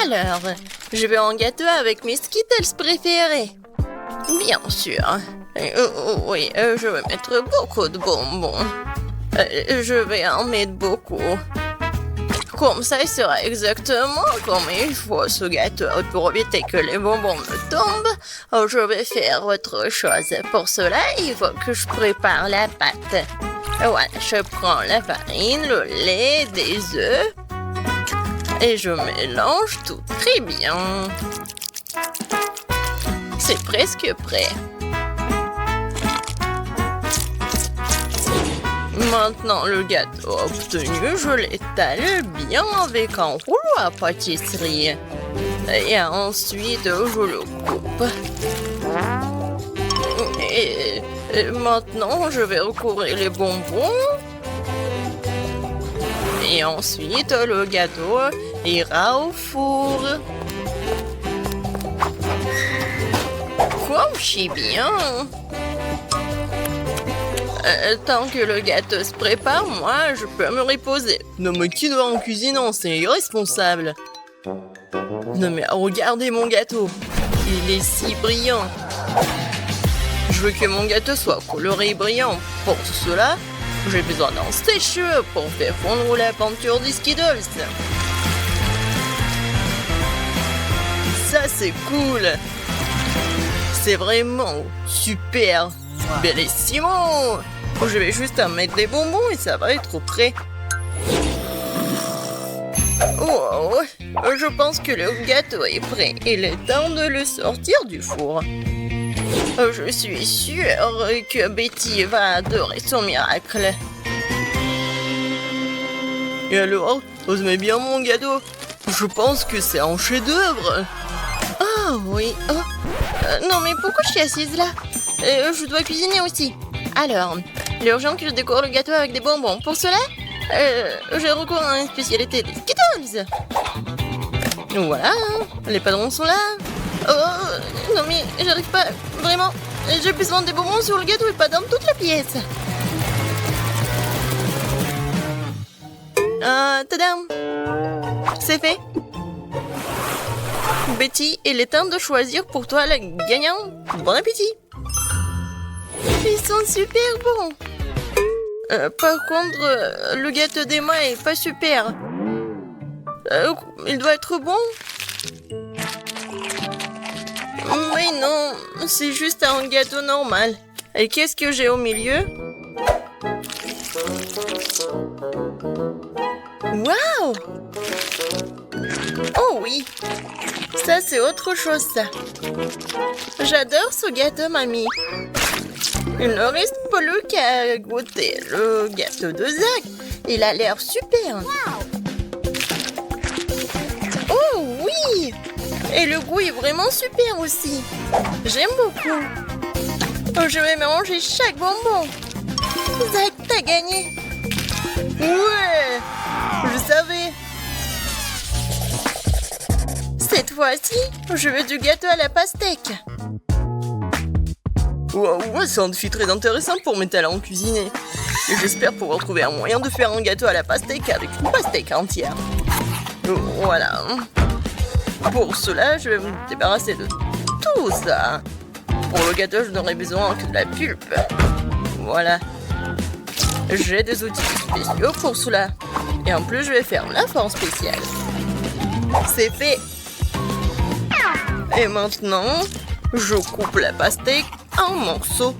Alors, je veux un gâteau avec mes Skittles préférés. Bien sûr. Oui, je vais mettre beaucoup de bonbons. Je vais en mettre beaucoup. Comme ça, il sera exactement comme il faut ce gâteau. Pour éviter que les bonbons me tombent, je vais faire autre chose. Pour cela, il faut que je prépare la pâte. Voilà, je prends la farine, le lait, des œufs et je mélange tout très bien. C'est presque prêt. Maintenant, le gâteau obtenu, je l'étale bien avec un rouleau à pâtisserie. Et ensuite, je le coupe. Et maintenant, je vais recouvrir les bonbons. Et ensuite, le gâteau ira au four. Comme si bien. Tant que le gâteau se prépare, moi, je peux me reposer. Non, mais qui doit en cuisinant? C'est irresponsable. Non, mais regardez mon gâteau. Il est si brillant. Je veux que mon gâteau soit coloré et brillant. Pour cela, j'ai besoin d'un sèche-cheveux pour faire fondre la peinture des Skittles. Ça, c'est cool. C'est vraiment super. Bellissimo. Je vais juste en mettre des bonbons et ça va être prêt. Oh, je pense que le gâteau est prêt. Il est temps de le sortir du four. Je suis sûre que Betty va adorer son miracle. Et alors, vous aimez bien mon gâteau? Je pense que c'est un chef-d'œuvre. Ah oui. Non mais pourquoi je suis assise là? Je dois cuisiner aussi. Alors, il est urgent que je décore le gâteau avec des bonbons. Pour cela, j'ai recours à une spécialité des Skittles. Voilà, les padrons sont là. Oh, non mais j'arrive pas, vraiment. J'ai besoin des bonbons sur le gâteau et pas dans toute la pièce. Tadam! C'est fait. Betty, il est temps de choisir pour toi la gagnante. Bon appétit! Ils sont super bons. Par contre, le gâteau d'Emma est pas super. Il doit être bon. Oui, non, c'est juste un gâteau normal. Et qu'est-ce que j'ai au milieu? Waouh! Oh oui, ça c'est autre chose ça. J'adore ce gâteau, mamie. Il ne reste plus qu'à goûter le gâteau de Zach. Il a l'air super. Oh oui! Et le goût est vraiment super aussi. J'aime beaucoup. Je vais manger chaque bonbon. Zach, t'as gagné. Ouais! Je savais. Cette fois-ci, je veux du gâteau à la pastèque. Wow, c'est un défi très intéressant pour mes talents en cuisiner. Et j'espère pouvoir trouver un moyen de faire un gâteau à la pastèque avec une pastèque entière. Voilà. Pour cela, je vais me débarrasser de tout ça. Pour le gâteau, je n'aurai besoin que de la pulpe. Voilà. J'ai des outils spéciaux pour cela. Et en plus, je vais faire la forme spéciale. C'est fait. Et maintenant, je coupe la pastèque en morceaux.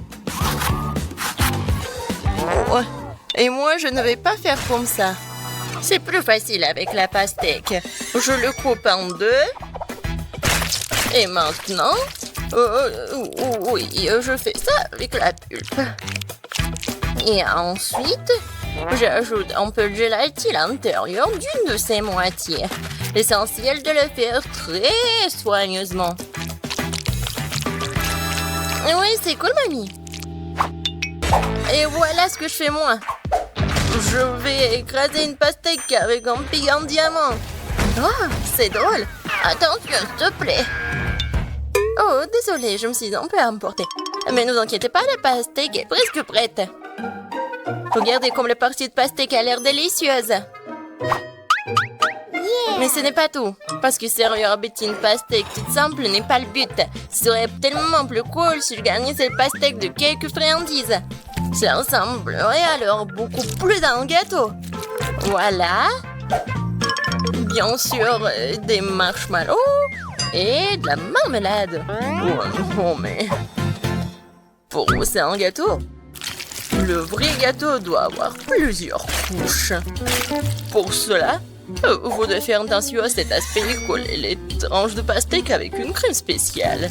Oh. Et moi, je ne vais pas faire comme ça. C'est plus facile avec la pastèque. Je le coupe en deux. Et maintenant, oui, je fais ça avec la pulpe. Et ensuite, j'ajoute un peu de gélatine à l'intérieur d'une de ses moitiés. L'essentiel de le faire très soigneusement. Oui, c'est cool, mamie. Et voilà ce que je fais moi. Je vais écraser une pastèque avec un pic en diamant. Oh, c'est drôle. Attention, s'il te plaît. Oh, désolé, je me suis un peu emportée. Mais ne vous inquiétez pas, la pastèque est presque prête. Regardez comme la partie de pastèque a l'air délicieuse. Yeah! Mais ce n'est pas tout. Parce que servir Betty une pastèque toute simple n'est pas le but. Ce serait tellement plus cool si je gagnais cette pastèque de quelques friandises. Ça ressemblerait alors beaucoup plus à un gâteau. Voilà. Bien sûr, des marshmallows et de la marmelade. Oh, mais... Pour vous, c'est un gâteau. Le vrai gâteau doit avoir plusieurs couches. Pour cela, vous devez faire attention à cet aspect et coller les tranches de pastèque avec une crème spéciale.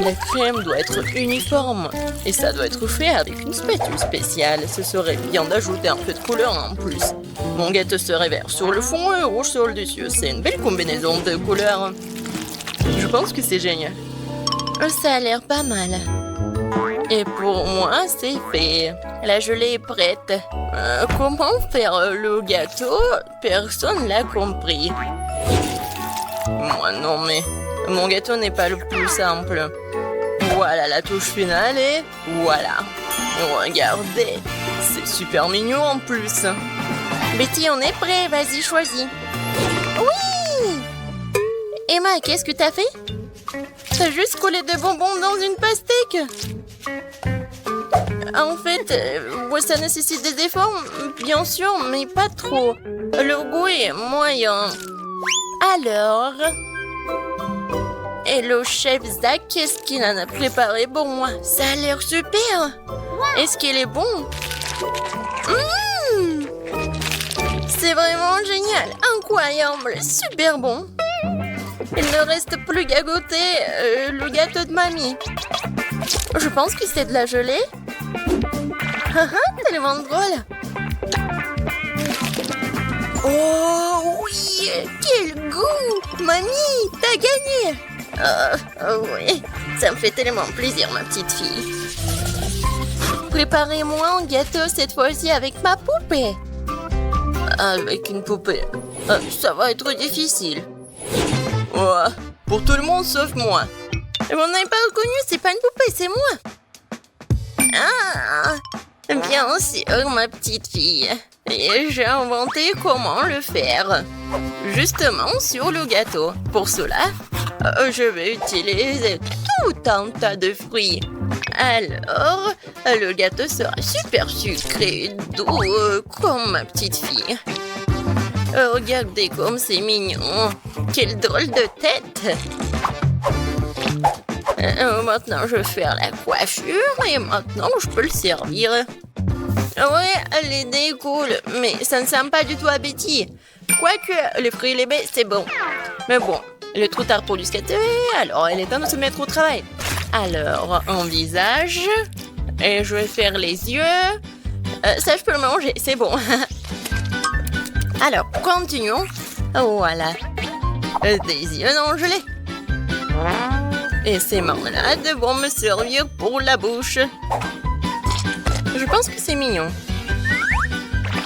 La crème doit être uniforme et ça doit être fait avec une spatule spéciale. Ce serait bien d'ajouter un peu de couleur en plus. Mon gâteau serait vert sur le fond et rouge sur le dessus. C'est une belle combinaison de couleurs. Je pense que c'est génial. Ça a l'air pas mal. Et pour moi, c'est fait. La gelée est prête. Comment faire le gâteau? Personne l'a compris. Moi non, mais mon gâteau n'est pas le plus simple. Voilà la touche finale et voilà. Regardez, c'est super mignon en plus. Betty, on est prêt, vas-y, choisis. Oui! Emma, qu'est-ce que t'as fait? T'as juste collé des bonbons dans une pastèque. En fait, ça nécessite des efforts, bien sûr, mais pas trop. Le goût est moyen. Alors... Et le chef Zach, qu'est-ce qu'il en a préparé pour moi? Ça a l'air super. Est-ce qu'il est bon? C'est vraiment génial, incroyable, super bon. Il ne reste plus qu'à goûter le gâteau de mamie. Je pense que c'est de la gelée. Tellement drôle. Oh oui, quel goût! Mamie, t'as gagné! Oui, ça me fait tellement plaisir, ma petite fille. Préparez-moi un gâteau cette fois-ci avec ma poupée. Avec une poupée, ça va être difficile. Ouais, pour tout le monde sauf moi. Vous n'avez pas reconnu, c'est pas une poupée, c'est moi. Ah, bien sûr, ma petite fille. Et j'ai inventé comment le faire. Justement sur le gâteau. Pour cela, je vais utiliser tout un tas de fruits. Alors, le gâteau sera super sucré, doux, comme ma petite fille. Regardez comme c'est mignon. Quelle drôle de tête. Maintenant, je vais faire la coiffure et maintenant, je peux le servir. Ouais, l'idée est cool, mais ça ne sent pas du tout à Betty. Quoique, les fruits et les baies, c'est bon. Mais bon, il est trop tard pour lui scatter, alors il est temps de se mettre au travail. Alors, un visage, et je vais faire les yeux. Ça, je peux le manger, c'est bon. Alors, continuons. Voilà. Des yeux non gelés. Et ces marmelades vont me servir pour la bouche. Je pense que c'est mignon.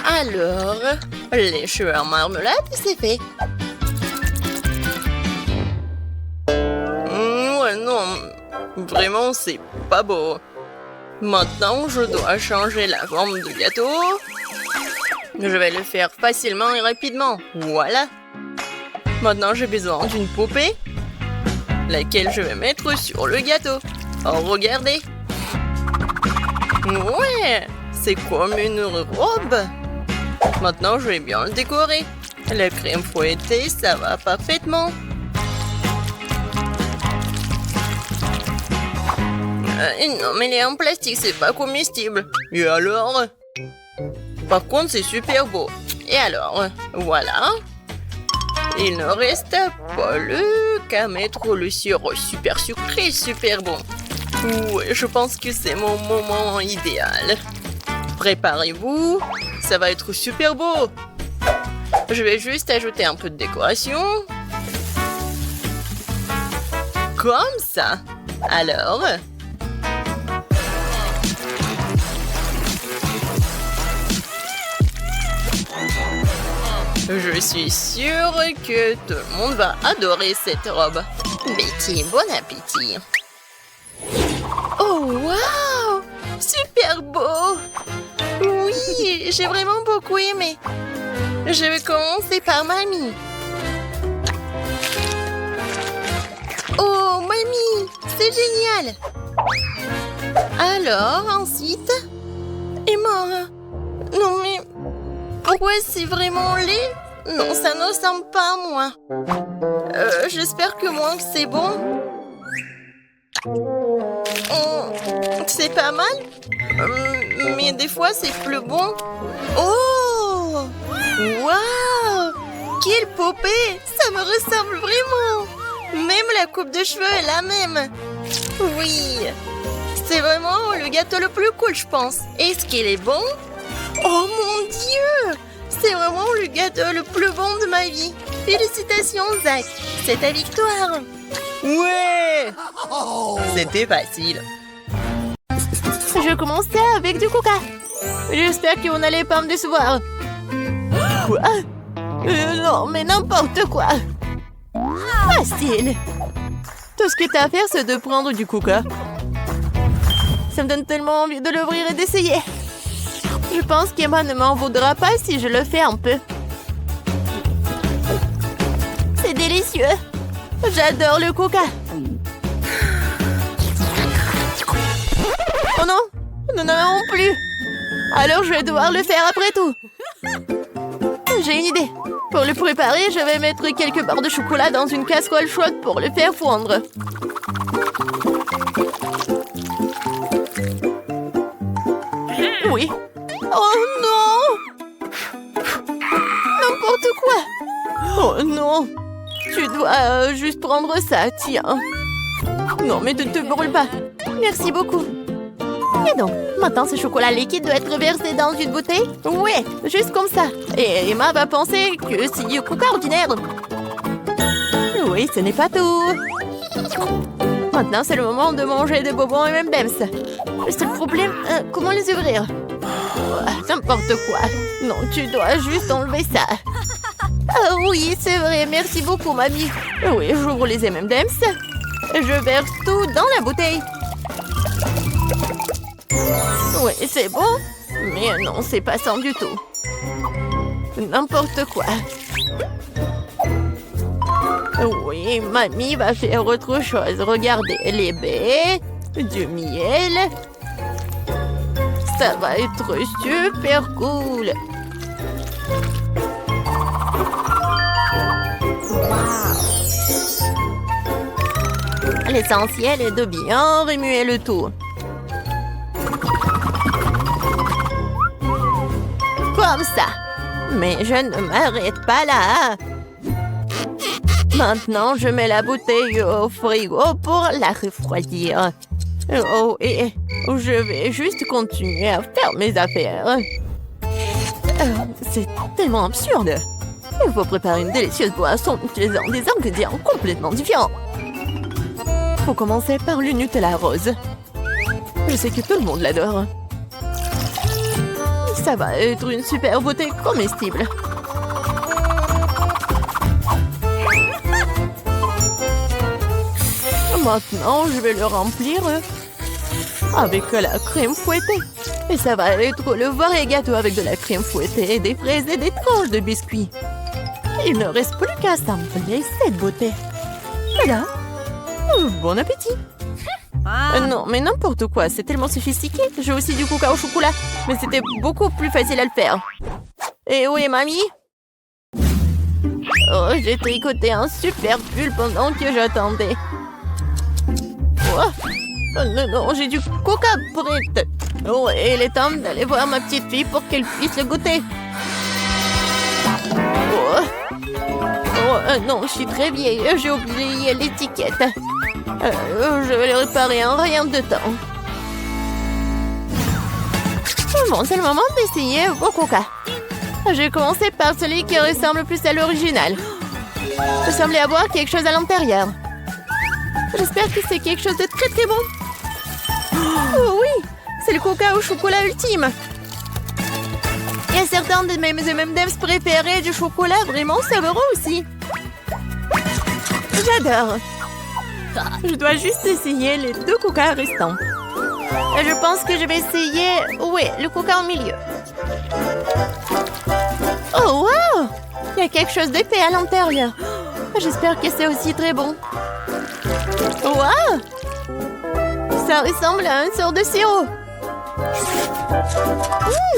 Alors, les cheveux en marmelade, c'est fait. Ouais, non. Vraiment, c'est pas beau. Maintenant, je dois changer la forme du gâteau. Je vais le faire facilement et rapidement. Voilà. Maintenant, j'ai besoin d'une poupée, laquelle je vais mettre sur le gâteau. Oh, regardez. Ouais, c'est comme une robe. Maintenant, je vais bien le décorer. La crème fouettée, ça va parfaitement. Non, mais les en plastique, c'est pas comestible. Et alors? Par contre, c'est super beau. Et alors? Voilà. Il ne reste pas qu'à mettre le sirop super sucré, super bon. Ouais, je pense que c'est mon moment idéal. Préparez-vous, ça va être super beau. Je vais juste ajouter un peu de décoration. Comme ça. Alors... Je suis sûre que tout le monde va adorer cette robe. Betty, bon appétit. Oh, waouh! Super beau! Oui, j'ai vraiment beaucoup aimé. Je vais commencer par mamie. c'est génial! Alors, ensuite... Et moi... Non mais... Pourquoi c'est vraiment laid? Non, ça ne ressemble pas à moi. J'espère que moins que c'est bon. C'est pas mal. Mais des fois, c'est plus bon. Oh! Waouh! Quelle poupée! Ça me ressemble vraiment! Même la coupe de cheveux est la même. Oui! C'est vraiment le gâteau le plus cool, je pense. Est-ce qu'il est bon? Oh mon Dieu! C'est vraiment le gâteau le plus bon de ma vie. Félicitations, Zach. C'est ta victoire. Ouais! C'était facile. Je commençais avec du coca. J'espère que vous n'allez pas me décevoir. Quoi? Non, mais n'importe quoi. Facile. Tout ce que t'as à faire, c'est de prendre du coca. Ça me donne tellement envie de l'ouvrir et d'essayer. Je pense qu'Emma ne m'en voudra pas si je le fais un peu. C'est délicieux. J'adore le coca. Oh non, nous n'en avons plus. Alors je vais devoir le faire après tout. J'ai une idée. Pour le préparer, je vais mettre quelques barres de chocolat dans une casserole chaude pour le faire fondre. Oui. Oh non! N'importe quoi! Oh non! Tu dois juste prendre ça, tiens. Non, mais ne te brûle pas. Merci beaucoup. Et donc, maintenant ce chocolat liquide doit être versé dans une bouteille? Ouais, juste comme ça. Et Emma va penser que c'est du coca ordinaire. Oui, ce n'est pas tout. Maintenant, c'est le moment de manger des bonbons et M&M's. Le seul problème, comment les ouvrir? N'importe quoi. Non, tu dois juste enlever ça. Ah oui, c'est vrai. Merci beaucoup, mamie. Oui, j'ouvre les M&M's. Je verse tout dans la bouteille. Oui, c'est bon. Mais non, c'est pas ça du tout. N'importe quoi. Oui, mamie va faire autre chose. Regardez, les baies, du miel. Ça va être super cool. L'essentiel est de bien remuer le tout. Comme ça. Mais je ne m'arrête pas là. Maintenant, je mets la bouteille au frigo pour la refroidir. Oh, et je vais juste continuer à faire mes affaires. C'est tellement absurde. Il faut préparer une délicieuse boisson en utilisant des ingrédients complètement différents. Faut commencer par le Nutella rose. Je sais que tout le monde l'adore. Ça va être une super beauté comestible. Maintenant, je vais le remplir avec la crème fouettée. Et ça va être le vrai gâteau avec de la crème fouettée, des fraises et des tranches de biscuits. Il ne reste plus qu'à assembler cette beauté. Voilà. Bon appétit. Non, mais n'importe quoi, c'est tellement sophistiqué. J'ai aussi du coca au chocolat, mais c'était beaucoup plus facile à le faire. Et où est mamie? Oh, j'ai tricoté un super pull pendant que j'attendais. Oh, non, non, j'ai du coca prêt. Oh, et il est temps d'aller voir ma petite fille pour qu'elle puisse le goûter. Oh, non, je suis très vieille, j'ai oublié l'étiquette. Je vais le réparer en rien de temps. Bon, c'est le moment d'essayer vos coca. Je vais commencer par celui qui ressemble plus à l'original. Vous semblez avoir quelque chose à l'intérieur. J'espère que c'est quelque chose de très très bon. Oh oui, c'est le coca au chocolat ultime. Il y a certains de mes M&M's préférés du chocolat vraiment savoureux aussi. J'adore. Je dois juste essayer les 2 coca restants. Je pense que je vais essayer... Oui, le coca au milieu. Oh, wow! Il y a quelque chose d'épais à l'intérieur. J'espère que c'est aussi très bon. Wow! Ça ressemble à une sorte de sirop.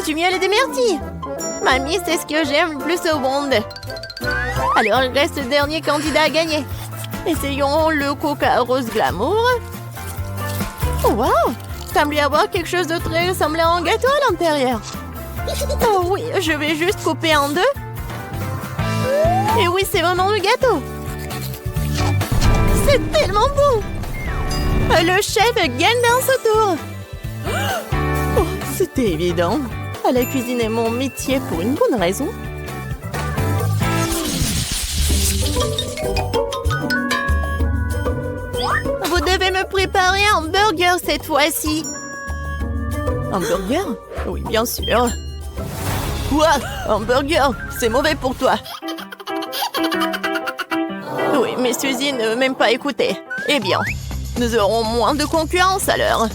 Du miel et des myrtilles. Mamie, c'est ce que j'aime le plus au monde. Alors, il reste le dernier candidat à gagner. Essayons le Coca Rose Glamour. Oh, wow! Semble y avoir quelque chose de très ressemblant à un gâteau à l'intérieur. Oh oui, je vais juste couper en deux. Et oui, c'est vraiment le gâteau. C'est tellement bon. Le chef gagne dans ce tour. Oh, c'était évident. La cuisine est mon métier pour une bonne raison. Vous devez me préparer un burger cette fois-ci. Un burger? Oui, bien sûr. Quoi? Un burger? C'est mauvais pour toi. Oui, mais Suzy ne m'aime pas écouter. Eh bien, nous aurons moins de concurrence alors.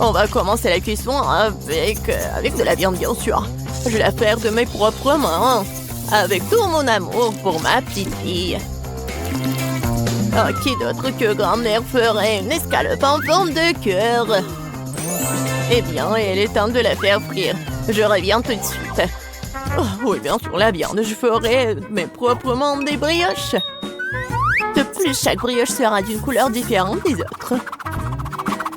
On va commencer la cuisson avec de la viande, bien sûr. Je vais la faire de mes propres mains. Avec tout mon amour pour ma petite fille. Qui d'autre que grand-mère ferait une escalope en forme de cœur? Eh bien, il est temps de la faire frire. Je reviens tout de suite. Oh, oui, bien sûr, la viande. Je ferai mes propres mains des brioches. De plus, chaque brioche sera d'une couleur différente des autres.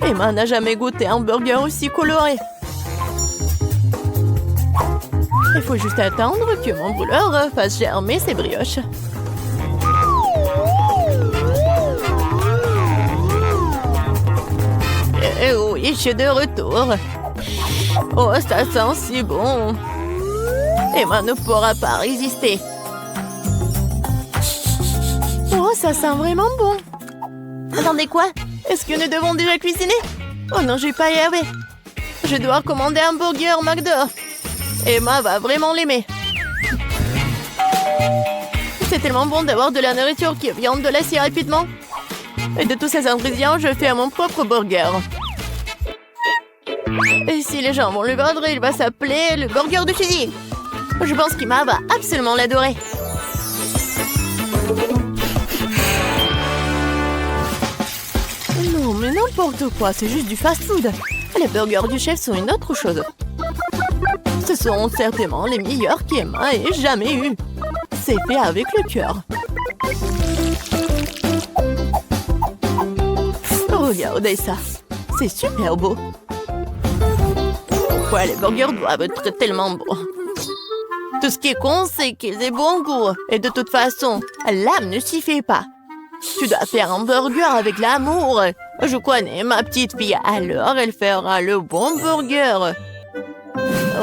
Emma n'a jamais goûté un burger aussi coloré. Il faut juste attendre que mon brûleur fasse germer ses brioches. Et oui, je suis de retour. Oh, ça sent si bon. Emma ne pourra pas résister. Oh, ça sent vraiment bon. Attendez, quoi? Est-ce que nous devons déjà cuisiner? Oh non, je vais pas y arriver. Je dois commander un burger McDo. Emma va vraiment l'aimer. C'est tellement bon d'avoir de la nourriture qui vient de là si rapidement. Et de tous ces ingrédients, je fais mon propre burger. Et si les gens vont le vendre, il va s'appeler le burger de Suzy. Je pense qu'Emma va absolument l'adorer. Non, mais n'importe quoi, c'est juste du fast-food. Les burgers du chef sont une autre chose. Ce sont certainement les meilleurs qu'Emma ait jamais eu. C'est fait avec le cœur. Regardez ça. C'est super beau. Pourquoi les burgers doivent être tellement bons? Tout ce qui est con, c'est qu'ils aient bon goût. Et de toute façon, l'âme ne s'y fait pas. Tu dois faire un burger avec l'amour. Je connais ma petite fille, alors elle fera le bon burger.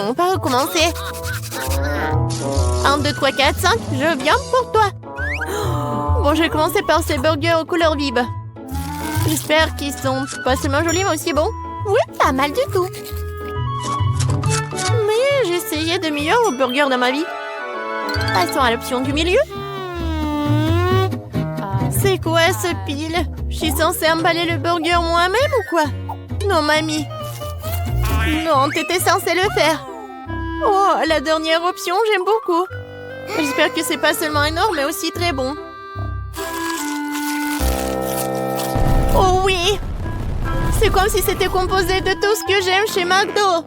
On va recommencer. 1, 2, 3, 4, 5, je viens pour toi. Bon, je vais commencer par ces burgers aux couleurs vives. J'espère qu'ils sont pas seulement jolis, mais aussi bons. Oui, pas mal du tout. Mais j'ai essayé de meilleurs burgers dans ma vie. Passons à l'option du milieu. C'est quoi ce pile? Je suis censée emballer le burger moi-même ou quoi? Non, mamie. Non, t'étais censée le faire. Oh, la dernière option, j'aime beaucoup. J'espère que c'est pas seulement énorme, mais aussi très bon. Oh oui! C'est comme si c'était composé de tout ce que j'aime chez McDo.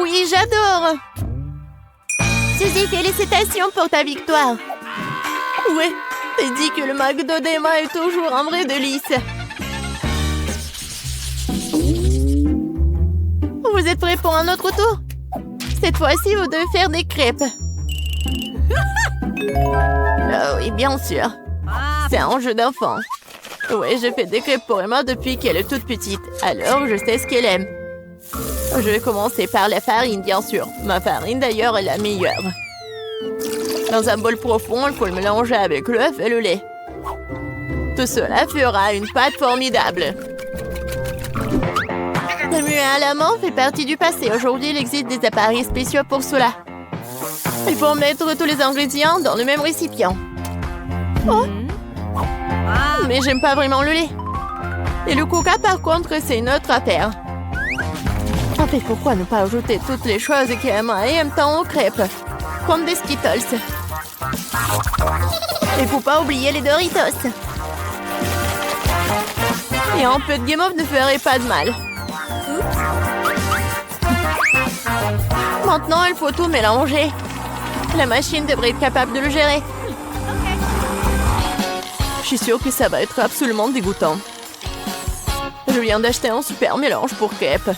Oui, j'adore. Suzy, félicitations pour ta victoire. Ouais, t'as dit que le McDo d'Emma est toujours un vrai délice. Vous êtes prêts pour un autre tour? Cette fois-ci, vous devez faire des crêpes. Oh oui, bien sûr. C'est un jeu d'enfant. Oui, je fais des crêpes pour Emma depuis qu'elle est toute petite. Alors, je sais ce qu'elle aime. Je vais commencer par la farine, bien sûr. Ma farine, d'ailleurs, est la meilleure. Dans un bol profond, il faut le mélanger avec l'œuf et le lait. Tout cela fera une pâte formidable. Remuer à la main fait partie du passé. Aujourd'hui, il existe des appareils spéciaux pour cela. Il faut mettre tous les ingrédients dans le même récipient. Oh! Mais j'aime pas vraiment le lait. Et le coca, par contre, c'est une autre affaire. En fait, pourquoi ne pas ajouter toutes les choses qu'Emma aime tant aux crêpes? Comme des Skittles. Et faut pas oublier les Doritos. Et un peu de guimauve ne ferait pas de mal. Maintenant, il faut tout mélanger. La machine devrait être capable de le gérer. Je suis sûre que ça va être absolument dégoûtant. Je viens d'acheter un super mélange pour crêpes.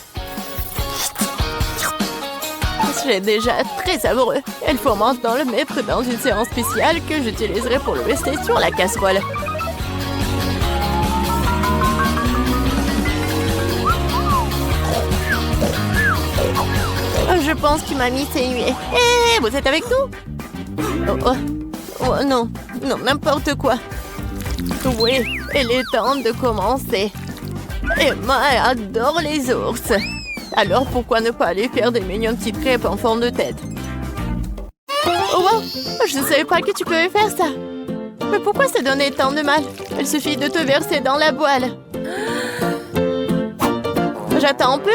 C'est déjà très savoureux. Il faut maintenant le mettre dans une séance spéciale que j'utiliserai pour le rester sur la casserole. Je pense que mamie s'est nuée. Hé, vous êtes avec nous? Oh, non, n'importe quoi. Oui, il est temps de commencer. Emma adore les ours. Alors pourquoi ne pas aller faire des mignonnes petites crêpes en forme de tête? Oh wow, je ne savais pas que tu pouvais faire ça. Mais pourquoi ça donnait tant de mal? Il suffit de te verser dans la boîle. J'attends un peu.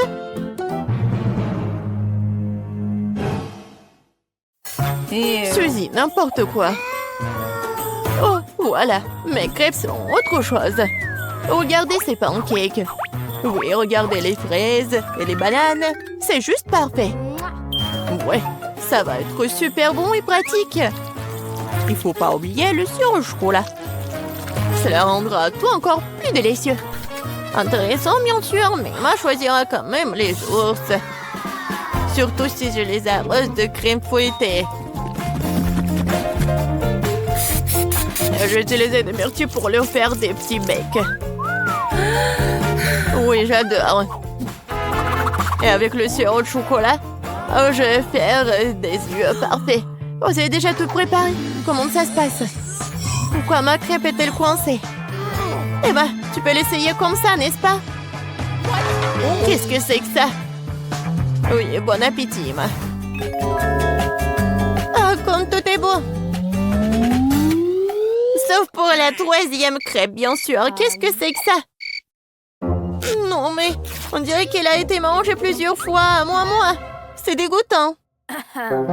Suzy, n'importe quoi. Oh, voilà, mes crêpes sont autre chose. Regardez ces pancakes. Oui, regardez les fraises et les bananes. C'est juste parfait. Ouais, ça va être super bon et pratique. Il faut pas oublier le sirop au chocolat. Cela rendra tout encore plus délicieux. Intéressant, bien sûr, mais Emma choisira quand même les ours. Surtout si je les arrose de crème fouettée. J'ai utilisé des myrtilles pour leur faire des petits becs. Oui, j'adore. Et avec le sirop de chocolat, je vais faire des yeux parfaits. Oh, c'est déjà tout préparé. Comment ça se passe? Pourquoi ma crêpe est-elle coincée? Eh ben, tu peux l'essayer comme ça, n'est-ce pas? Qu'est-ce que c'est que ça? Oui, bon appétit, Emma. Ah, comme tout est beau. Sauf pour la troisième crêpe, bien sûr. Qu'est-ce que c'est que ça? Non, mais on dirait qu'elle a été mangée plusieurs fois, moi. C'est dégoûtant.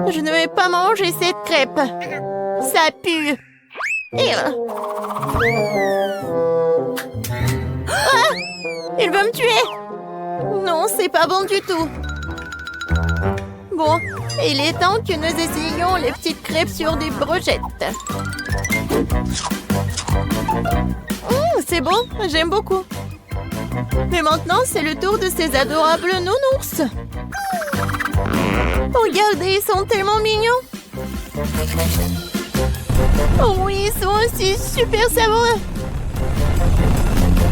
Je ne vais pas manger cette crêpe. Ça pue. Ah! Il veut me tuer. Non, c'est pas bon du tout. Bon, il est temps que nous essayions les petites crêpes sur des brochettes. C'est bon, j'aime beaucoup. Mais maintenant, c'est le tour de ces adorables nounours. Regardez, ils sont tellement mignons. Oh oui, ils sont aussi super savoureux.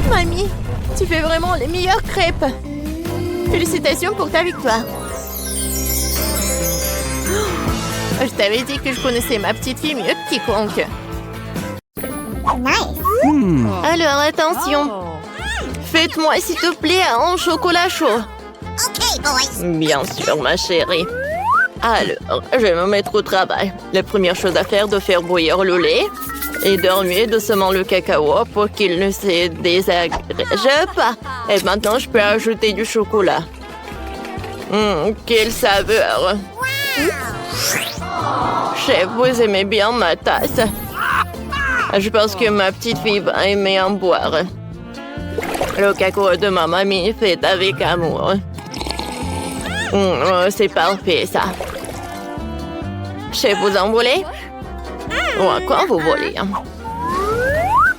Mamie, tu fais vraiment les meilleures crêpes. Félicitations pour ta victoire. Je t'avais dit que je connaissais ma petite fille mieux que quiconque. Alors, attention. Faites-moi, s'il te plaît, un chocolat chaud. Bien sûr, ma chérie. Alors, je vais me mettre au travail. La première chose à faire est de faire bouillir le lait et de remuer doucement le cacao pour qu'il ne se désagrège pas. Et maintenant, je peux ajouter du chocolat. Quelle saveur! Chef, vous aimez bien ma tasse? Je pense que ma petite fille va aimer en boire. Le cacao de ma mamie fait avec amour. C'est parfait, ça. Chef, vous en voulez? Ouais, quand vous voulez.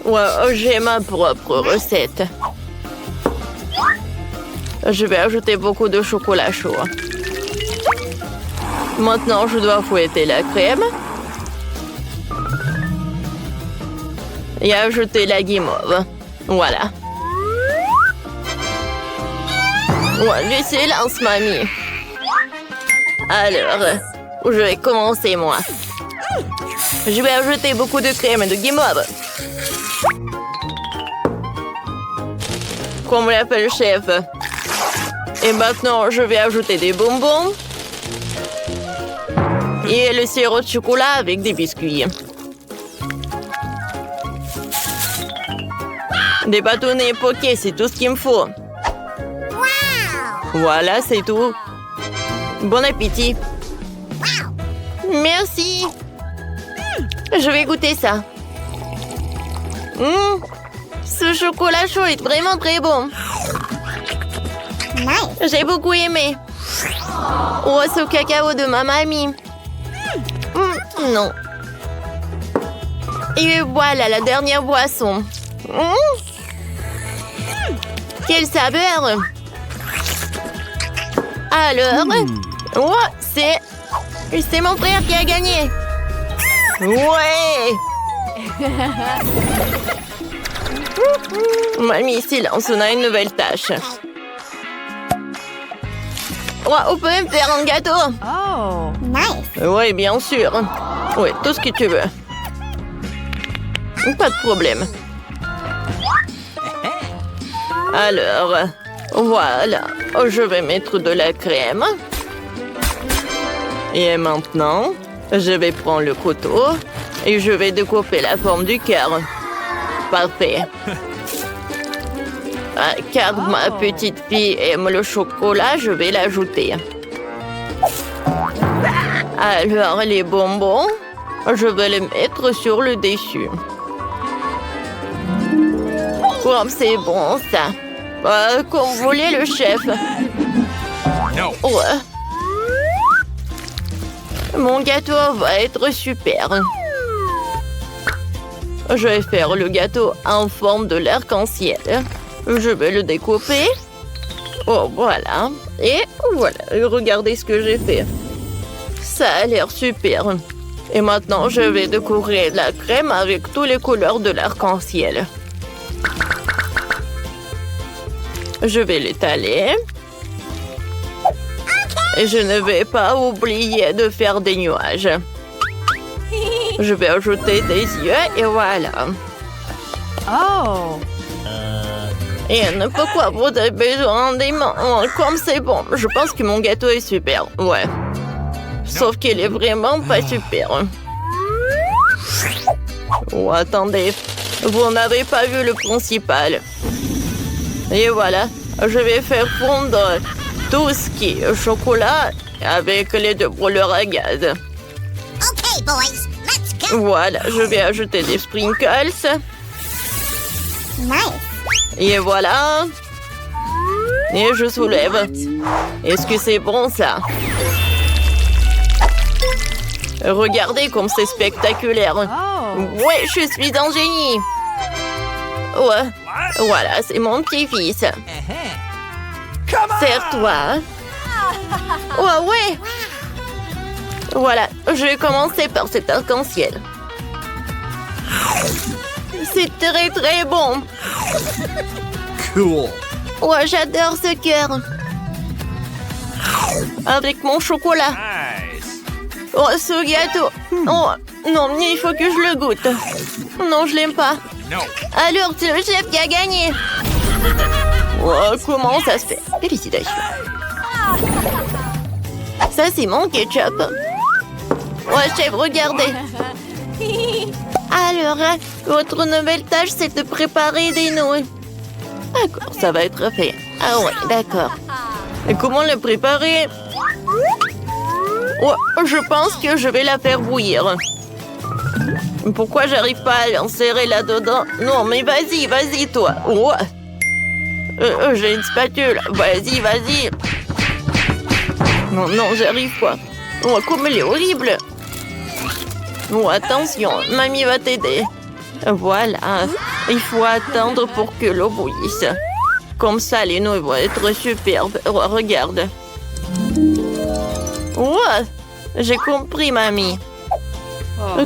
Ouais, j'ai ma propre recette. Je vais ajouter beaucoup de chocolat chaud. Maintenant, je dois fouetter la crème. Et ajouter la guimauve. Voilà. Ouais, du silence, mamie. Alors, je vais commencer, moi. Je vais ajouter beaucoup de crème et de guimauve. Comme l'appelle le chef. Et maintenant, je vais ajouter des bonbons. Et le sirop de chocolat avec des biscuits. Des bâtonnets poké, c'est tout ce qu'il me faut. Voilà, c'est tout. Bon appétit. Merci. Je vais goûter ça. Ce chocolat chaud est vraiment très bon. J'ai beaucoup aimé. Oh, ce cacao de ma mamie. Non. Et voilà la dernière boisson. Quelle saveur! Alors, oh, c'est mon frère qui a gagné. Ouais! Mamie, silence, on a une nouvelle tâche. Oh, on peut même faire un gâteau. Oh, nice. Oui, bien sûr. Oui, tout ce que tu veux. Pas de problème. Alors, voilà. Je vais mettre de la crème. Et maintenant, je vais prendre le couteau et je vais découper la forme du cœur. Parfait. Car ma petite fille aime le chocolat, je vais l'ajouter. Alors, les bonbons, je vais les mettre sur le dessus. Comme c'est bon, ça. Comme vous voulez, le chef. Ouais. Mon gâteau va être super. Je vais faire le gâteau en forme de l'arc-en-ciel. Je vais le découper. Oh, voilà. Et voilà, regardez ce que j'ai fait. Ça a l'air super. Et maintenant, je vais décorer la crème avec toutes les couleurs de l'arc-en-ciel. Je vais l'étaler. Et je ne vais pas oublier de faire des nuages. Je vais ajouter des yeux et voilà. oh. Et pourquoi vous avez besoin des mains? Oh, comme c'est bon. Je pense que mon gâteau est super. Ouais. Sauf qu'il est vraiment pas super. Oh, attendez. Vous n'avez pas vu le principal. Et voilà. Je vais faire fondre tout ce qui est chocolat avec les deux brûleurs à gaz. Okay, boys, let's go. Voilà. Je vais ajouter des sprinkles. Nice. Et voilà. Et je soulève. Est-ce que c'est bon, ça? Regardez comme c'est spectaculaire. Oh. Ouais, je suis un génie. Ouais. Voilà, c'est mon petit-fils. Serre-toi. Ouais, ouais. Voilà, je vais commencer par cet arc-en-ciel. C'est très, très bon. Cool. Ouais, j'adore ce cœur. Avec mon chocolat. Nice. Oh, ce gâteau. Oh, non, mais il faut que je le goûte. Non, je l'aime pas. No. Alors, c'est le chef qui a gagné. Oh, comment ça se fait? Félicitations. Ça, c'est mon ketchup. Ouais, chef, regardez. Alors, votre nouvelle tâche, c'est de préparer des nouilles. D'accord, ça va être fait. Ah ouais, d'accord. Et comment le préparer? Ouais, je pense que je vais la faire bouillir. Pourquoi j'arrive pas à l'insérer là-dedans? Non, mais vas-y, vas-y, toi. Ouais. J'ai une spatule. Vas-y, vas-y. Non, non, j'arrive pas. Oh, comme elle est horrible. Oh, attention, mamie va t'aider. Voilà. Il faut attendre pour que l'eau bouillisse. Comme ça, les nouilles vont être superbes. Oh, regarde. Ouais, j'ai compris, mamie.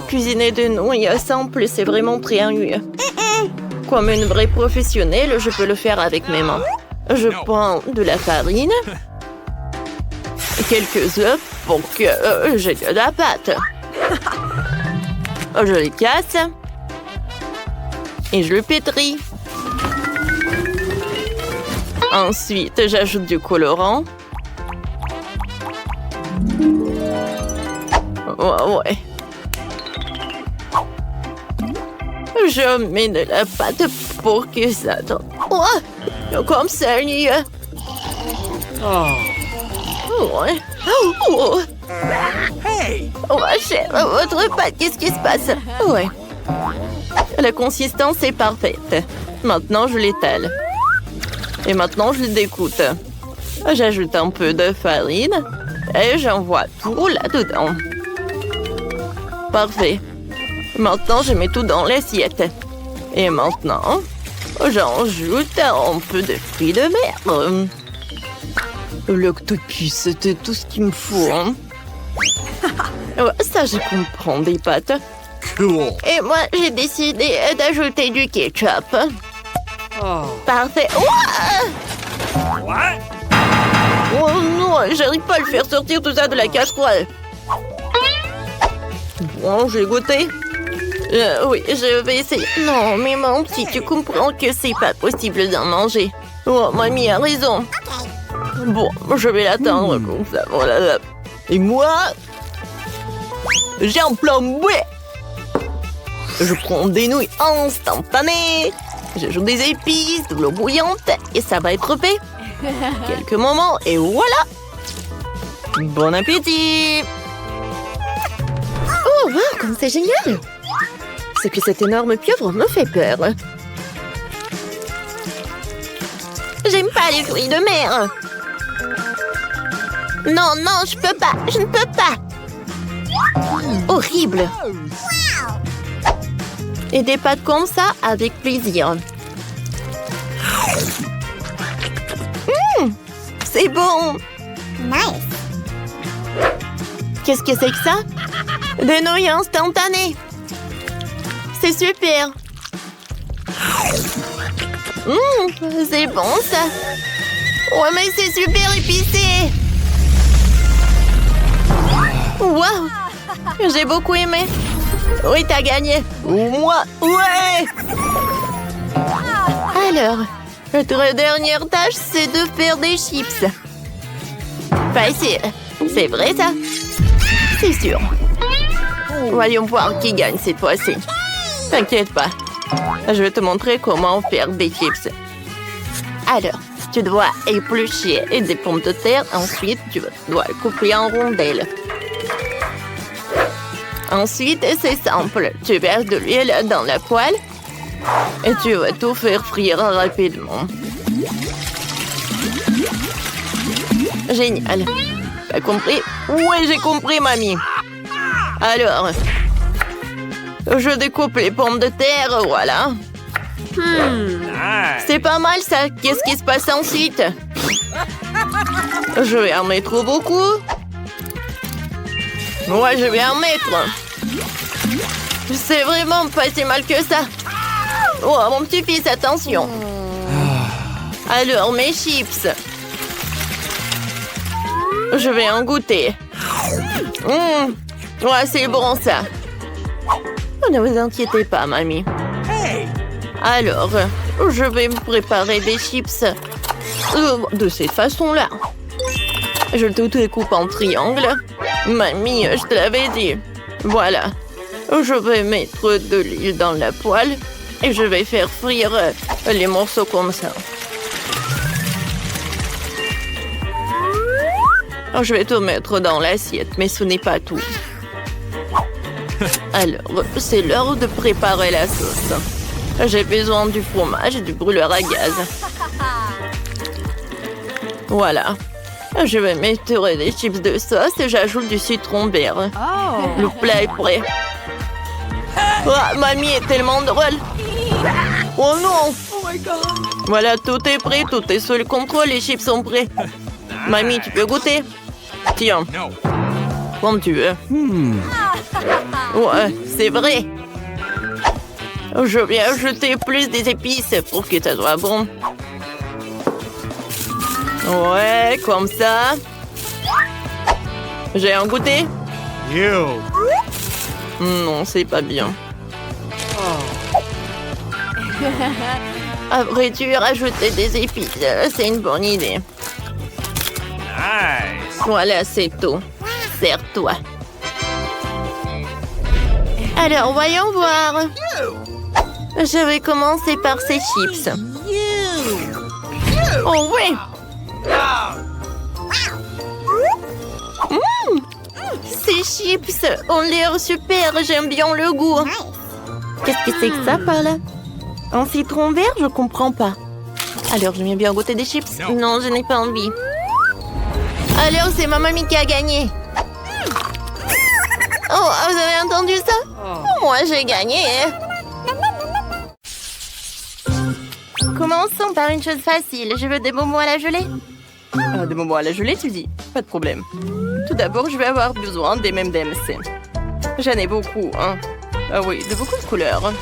Cuisiner de nouilles simple, c'est vraiment très ennuyeux. Comme une vraie professionnelle, je peux le faire avec mes mains. Je prends de la farine, quelques œufs pour que j'ai de la pâte. Je les casse et je le pétris. Ensuite, j'ajoute du colorant. Ouais. Je mets de la pâte pour que ça donne. Oh, comme ça, il y a. Ouais. Oh. Hey. Oh, chef, votre pâte, qu'est-ce qui se passe? Ouais. La consistance est parfaite. Maintenant, je l'étale. Et maintenant, je le découte. J'ajoute un peu de farine et j'envoie tout là-dedans. Parfait. Maintenant, je mets tout dans l'assiette. Et maintenant, j'ajoute un peu de fruits de mer. L'octopus, c'était tout ce qu'il me faut. Hein. Ouais, ça, je comprends des pâtes. Cool. Et moi, j'ai décidé d'ajouter du ketchup. Oh. Parfait. Ouah! What? Oh non, j'arrive pas à le faire sortir tout ça de la casserole. Bon, j'ai goûté. Oui, je vais essayer. Non, mais mon petit, tu comprends que c'est pas possible d'en manger. Oh, mamie a raison. Bon, je vais l'attendre comme ça. Voilà. Et moi, j'ai un plan B. Je prends des nouilles instantanées. J'ajoute des épices, de l'eau bouillante et ça va être fait. Quelques moments et voilà. Bon appétit. Oh, wow, comme c'est génial. C'est que cette énorme pieuvre me fait peur. J'aime pas les fruits de mer. Non, non, je peux pas. Je ne peux pas. Horrible. Et des pâtes comme ça, avec plaisir. C'est bon. Nice. Qu'est-ce que c'est que ça? Des nouilles instantanées. C'est super. C'est bon ça. Ouais, mais c'est super épicé. Waouh. J'ai beaucoup aimé. Oui, t'as gagné. Ou moi. Ouais. Alors, notre dernière tâche, c'est de faire des chips. Facile. C'est vrai, ça? C'est sûr. Voyons voir qui gagne cette fois-ci. T'inquiète pas. Je vais te montrer comment faire des chips. Alors, tu dois éplucher des pommes de terre. Ensuite, tu dois les couper en rondelles. Ensuite, c'est simple. Tu verses de l'huile dans la poêle et tu vas tout faire frire rapidement. Génial. T'as compris? Oui, j'ai compris, mamie. Alors, je découpe les pommes de terre, voilà. Nice. C'est pas mal, ça. Qu'est-ce qui se passe ensuite? Je vais en mettre beaucoup. Ouais, je vais en mettre. C'est vraiment pas si mal que ça. Oh, mon petit-fils, attention. Alors, mes chips. Je vais en goûter. Ouais, c'est bon, ça. Ne vous inquiétez pas, mamie. Hey. Alors, je vais me préparer des chips de cette façon-là. Je tout découpe en triangle. Mamie, je te l'avais dit. Voilà. Je vais mettre de l'huile dans la poêle et je vais faire frire les morceaux comme ça. Je vais tout mettre dans l'assiette, mais ce n'est pas tout. Alors, c'est l'heure de préparer la sauce. J'ai besoin du fromage et du brûleur à gaz. Voilà. Je vais mettre des chips de sauce et j'ajoute du citron vert. Oh. Le plat est prêt. Oh, mamie est tellement drôle. Oh non! Voilà, tout est prêt, tout est sous le contrôle, les chips sont prêts. Mamie, tu peux goûter? Tiens, No. comme tu veux. Ouais, c'est vrai. Je vais ajouter plus des épices pour que ça soit bon. Ouais, comme ça. J'ai un goûter? You. Non, c'est pas bien. À vrai dire, ajouter des épices, c'est une bonne idée. Nice. Voilà, c'est tout. Sers-toi. Alors, voyons voir. Je vais commencer par ces chips. Oh oui! Ces chips ont l'air super, j'aime bien le goût. Qu'est-ce que c'est que ça par là? Un citron vert, je comprends pas. Alors, j'aime bien goûter des chips. Non, je n'ai pas envie. Alors, c'est ma mamie qui a gagné. Oh, vous avez entendu ça? Moi, j'ai gagné. Commençons par une chose facile. Je veux des bonbons à la gelée. Des bonbons à la gelée, tu dis? Pas de problème. Tout d'abord, je vais avoir besoin des M&M's. J'en ai beaucoup, hein. Ah oui, de beaucoup de couleurs.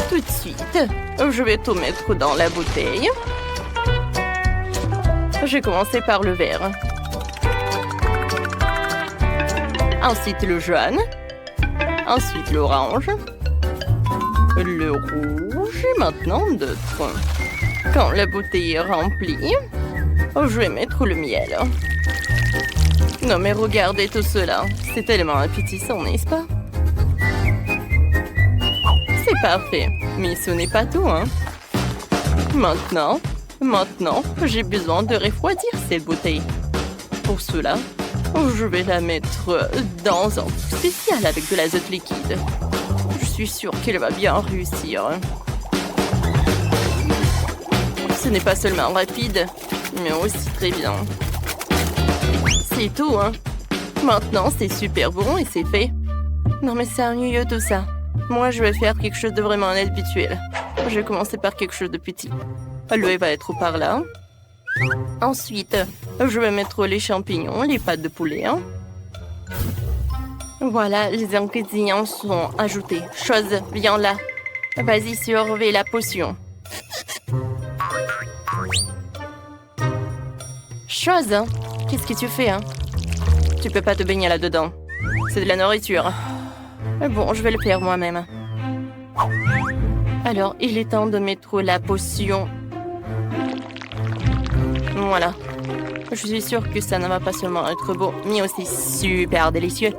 Tout de suite, je vais tout mettre dans la bouteille. Je vais commencer par le vert. Ensuite le jaune. Ensuite l'orange. Le rouge et maintenant d'autres. Quand la bouteille est remplie, je vais mettre le miel. Non mais regardez tout cela. C'est tellement appétissant, n'est-ce pas? C'est parfait. Mais ce n'est pas tout, hein. Maintenant, j'ai besoin de refroidir cette bouteille. Pour cela, je vais la mettre dans un truc spécial avec de l'azote liquide. Je suis sûre qu'elle va bien réussir. Ce n'est pas seulement rapide, mais aussi très bien. C'est tout, hein. Maintenant, c'est super bon et c'est fait. Non mais c'est ennuyeux tout ça. Moi, je vais faire quelque chose de vraiment inhabituel. Je vais commencer par quelque chose de petit. L'œuf va être par là. Ensuite, je vais mettre les champignons, les pâtes de poulet. Hein. Voilà, les ingrédients sont ajoutés. Chose, viens là. Vas-y, surveille la potion. Chose, hein? Qu'est-ce que tu fais, hein? Tu peux pas te baigner là-dedans. C'est de la nourriture. Bon, je vais le faire moi-même. Alors, il est temps de mettre la potion. Voilà. Je suis sûre que ça ne va pas seulement être beau, mais aussi super délicieux.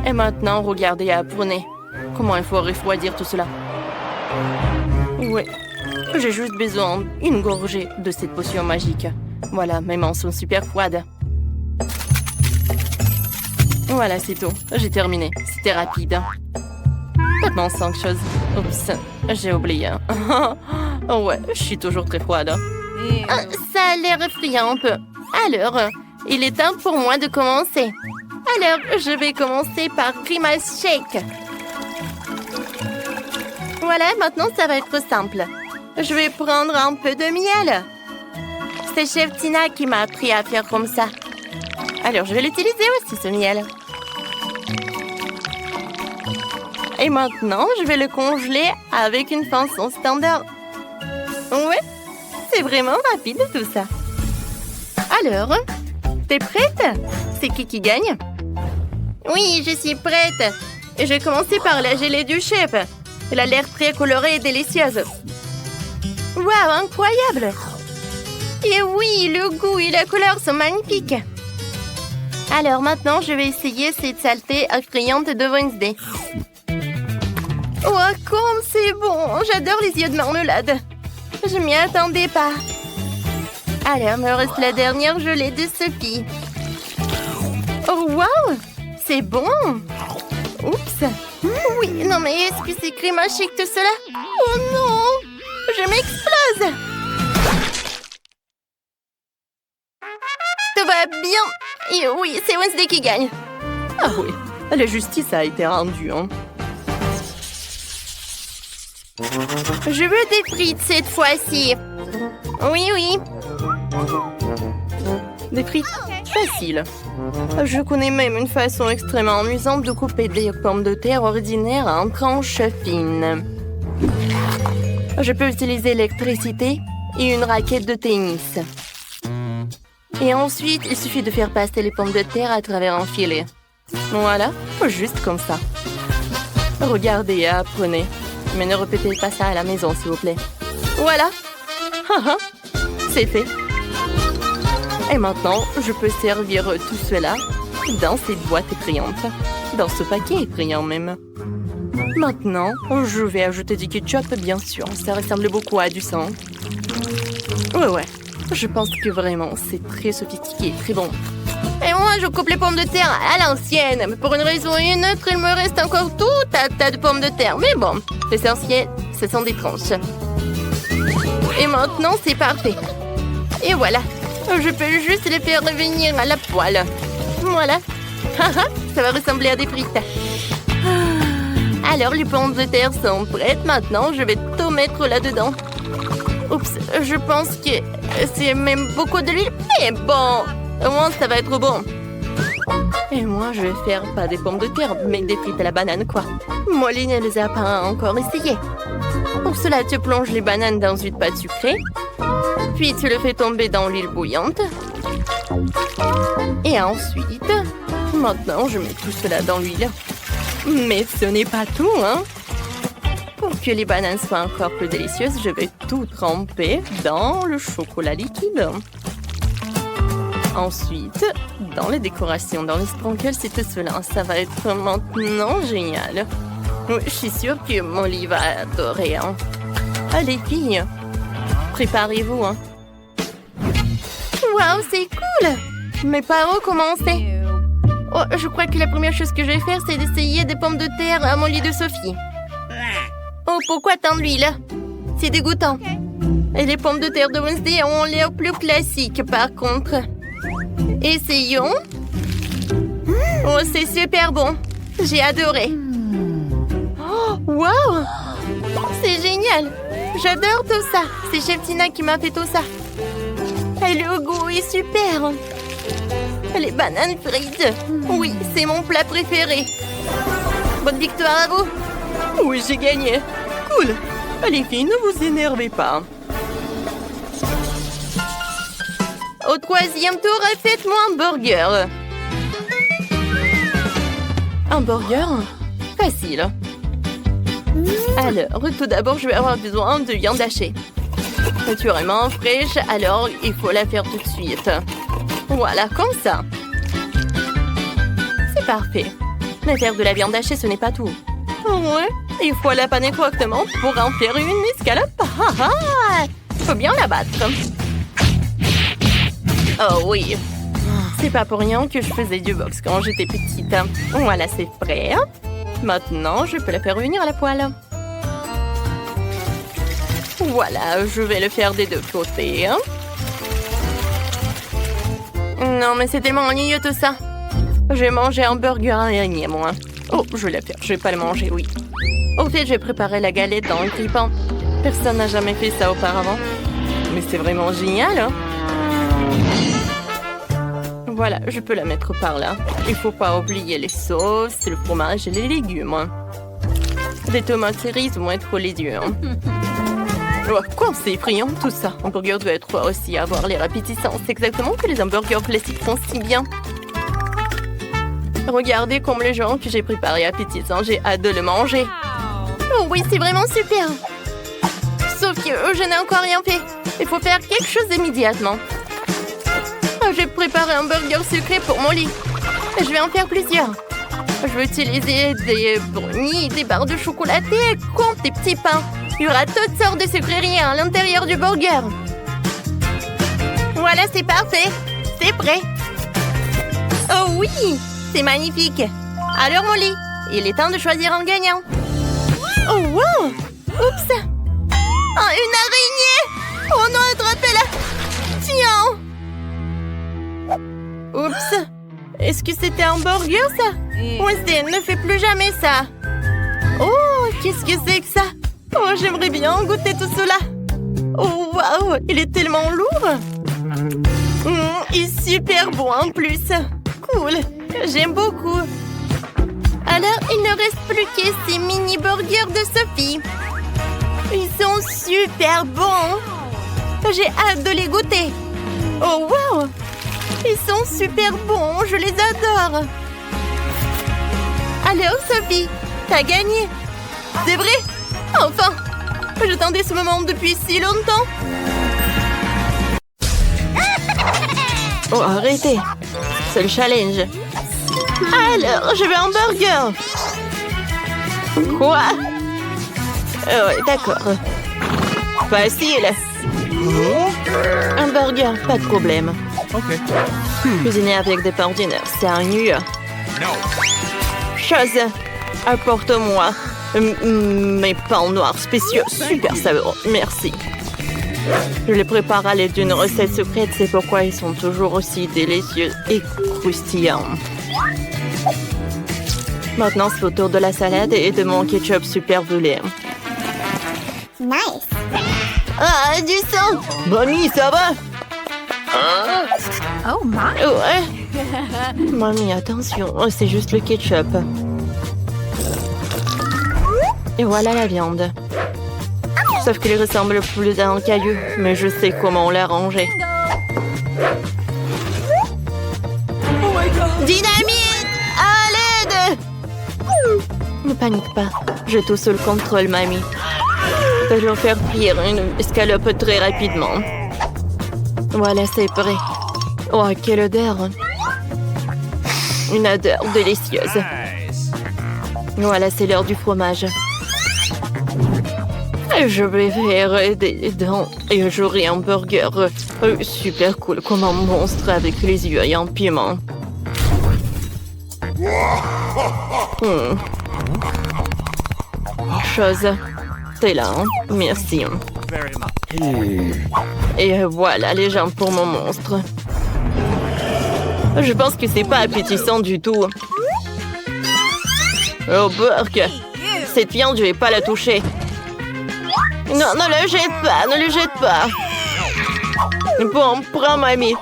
Et maintenant, regardez à Brunei. Comment il faut refroidir tout cela. Ouais. J'ai juste besoin d'une gorgée de cette potion magique. Voilà, mes mains sont super froides. Voilà, c'est tout. J'ai terminé. C'était rapide. Maintenant, 5 choses. Oups, j'ai oublié. Ouais, je suis toujours très froide. Ça a l'air effrayant un peu. Alors, il est temps pour moi de commencer. Alors, je vais commencer par Grimace Shake. Voilà, maintenant, ça va être simple. Je vais prendre un peu de miel. C'est chef Tina qui m'a appris à faire comme ça. Alors, je vais l'utiliser aussi, ce miel. Et maintenant, je vais le congeler avec une façon standard. Ouais, c'est vraiment rapide tout ça. Alors, t'es prête? C'est qui gagne? Oui, je suis prête. Et je vais commencer par la gelée du chef. Elle a l'air très colorée et délicieuse. Waouh, incroyable! Et oui, le goût et la couleur sont magnifiques. Alors maintenant, je vais essayer cette saleté effrayante de Wednesday. Oh, comme c'est bon! J'adore les yeux de marmelade. Je m'y attendais pas. Alors, me reste la dernière gelée de Sophie. Oh, waouh! C'est bon! Oups! Oui, non mais est-ce que c'est Grimace Shake tout cela? Oh non! Je m'explose! Tout va bien! Et oui, c'est Wednesday qui gagne. Ah oui, la justice a été rendue, hein. Je veux des frites cette fois-ci. Oui. Des frites? Facile. Je connais même une façon extrêmement amusante de couper des pommes de terre ordinaires en tranches fines. Je peux utiliser l'électricité et une raquette de tennis. Et ensuite, il suffit de faire passer les pommes de terre à travers un filet. Voilà, juste comme ça. Regardez et apprenez. Mais ne répétez pas ça à la maison, s'il vous plaît. Voilà. C'est fait. Et maintenant, je peux servir tout cela dans cette boîte effrayante. Dans ce paquet effrayant même. Maintenant, je vais ajouter du ketchup, bien sûr. Ça ressemble beaucoup à du sang. Ouais. Je pense que vraiment, c'est très sophistiqué, très bon. Et moi, je coupe les pommes de terre à l'ancienne. Mais pour une raison ou une autre, il me reste encore tout un tas de pommes de terre. Mais bon, l'essentiel, ce sont des tranches. Et maintenant, c'est parfait. Et voilà. Je peux juste les faire revenir à la poêle. Voilà. Ça va ressembler à des frites. Alors, les pommes de terre sont prêtes. Maintenant, je vais tout mettre là-dedans. Oups, je pense que c'est même beaucoup de l'huile. Mais bon, au moins, ça va être bon. Et moi, je vais faire pas des pommes de terre, mais des frites à la banane, quoi. Molly ne les a pas encore essayées. Pour cela, tu plonges les bananes dans une pâte sucrée. Puis, tu le fais tomber dans l'huile bouillante. Et ensuite, maintenant, je mets tout cela dans l'huile. Mais ce n'est pas tout, hein. Pour que les bananes soient encore plus délicieuses, je vais tout tremper dans le chocolat liquide. Ensuite, dans les décorations, dans les sprinkles, c'est tout cela. Ça va être maintenant génial. Oui, je suis sûre que Molly va adorer. Hein. Allez, filles, préparez-vous. Hein. Waouh, c'est cool! Mais par où commencer? Oh, je crois que la première chose que je vais faire, c'est d'essayer des pommes de terre à mon lit de Sophie. Oh, pourquoi tant d'huile? C'est dégoûtant. Et les pommes de terre de Wednesday ont l'air plus classiques, par contre. Essayons. Oh, c'est super bon. J'ai adoré. Oh, wow! C'est génial. J'adore tout ça. C'est Chef Tina qui m'a fait tout ça. Et le goût est super. Les bananes frites. Oui, c'est mon plat préféré. Bonne victoire à vous. Oui, j'ai gagné. Cool. Les filles, ne vous énervez pas. Au troisième tour, faites-moi un burger. Un burger? Facile. Alors, tout d'abord, je vais avoir besoin de viande hachée. Naturellement fraîche, alors il faut la faire tout de suite. Voilà, comme ça. C'est parfait. Mais faire de la viande hachée, ce n'est pas tout. Ouais, il faut la paner correctement pour en faire une escalope. Faut bien la battre. Oh oui. C'est pas pour rien que je faisais du boxe quand j'étais petite. Voilà, c'est prêt. Maintenant, je peux la faire revenir à la poêle. Voilà, je vais le faire des deux côtés. Non, mais c'est tellement ennuyeux tout ça. J'ai mangé un burger dernier, moi. Oh, je vais le faire. Je vais pas le manger, oui. Au fait, j'ai préparé la galette dans le grille-pain. Personne n'a jamais fait ça auparavant. Mais c'est vraiment génial, hein? Voilà, je peux la mettre par là. Il faut pas oublier les sauces, le fromage et les légumes. Les tomates cerises vont être les yeux. Hein. Oh, quoi, c'est effrayant tout ça. Un burger doit être aussi avoir l'air appétissant. C'est exactement que les hamburgers classiques font si bien. Regardez comme les gens que j'ai préparés appétissants. J'ai hâte de le manger. Oh oui, c'est vraiment super. Sauf que je n'ai encore rien fait. Il faut faire quelque chose immédiatement. J'ai préparé un burger sucré pour Molly. Je vais en faire plusieurs. Je vais utiliser des brownies, des barres de chocolaté, comme des petits pains. Il y aura toutes sortes de sucreries à l'intérieur du burger. Voilà, c'est parfait. C'est prêt. Oh oui, c'est magnifique. Alors Molly, il est temps de choisir un gagnant. Oh wow. Oups. Oh, une araignée. Oh non, attrapez-la. Tiens. Oups. Est-ce que c'était un burger, ça? Wednesday, ne fais plus jamais ça. Oh, qu'est-ce que c'est que ça? Oh, j'aimerais bien goûter tout cela. Oh, waouh, il est tellement lourd. Il est super bon en plus. Cool, j'aime beaucoup. Alors, il ne reste plus que ces mini-burgers de Sophie. Ils sont super bons. J'ai hâte de les goûter. Oh, waouh. Ils sont super bons, je les adore. Alors, Sophie, t'as gagné. C'est vrai? Enfin, j'attendais ce moment depuis si longtemps. Oh, arrêtez. C'est le challenge. Alors, je veux un burger. Quoi? Oh, d'accord. Facile. Un burger, pas de problème. Okay. Cuisiner avec des pains d'honneur, c'est ennuyeux. Chose, apporte-moi mes pains noirs spéciaux, super savoureux, merci. Je les prépare à l'aide d'une recette secrète, c'est pourquoi ils sont toujours aussi délicieux et croustillants. Maintenant, c'est au tour de la salade et de mon ketchup super brûlé. Nice. Ah, du sang! Mamie, ça va? Oh my. Ouais. Mamie, attention, c'est juste le ketchup. Et voilà la viande. Sauf qu'il ressemble plus à un caillou, mais je sais comment l'arranger. Dynamite! À l'aide! Ne panique pas, j'ai tout sous le contrôle, mamie. Je dois faire frire une escalope très rapidement. Voilà, c'est prêt. Oh, quelle odeur! Une odeur délicieuse. Voilà, c'est l'heure du fromage. Je vais faire des dents et j'aurai un burger super cool comme un monstre avec les yeux et un piment. Chose, t'es là, hein? Merci. Et voilà les jambes pour mon monstre. Je pense que c'est pas appétissant du tout. Oh, Burke! Cette viande, je vais pas la toucher. Non, ne le jette pas, ne le jette pas. Bon, prends mamie.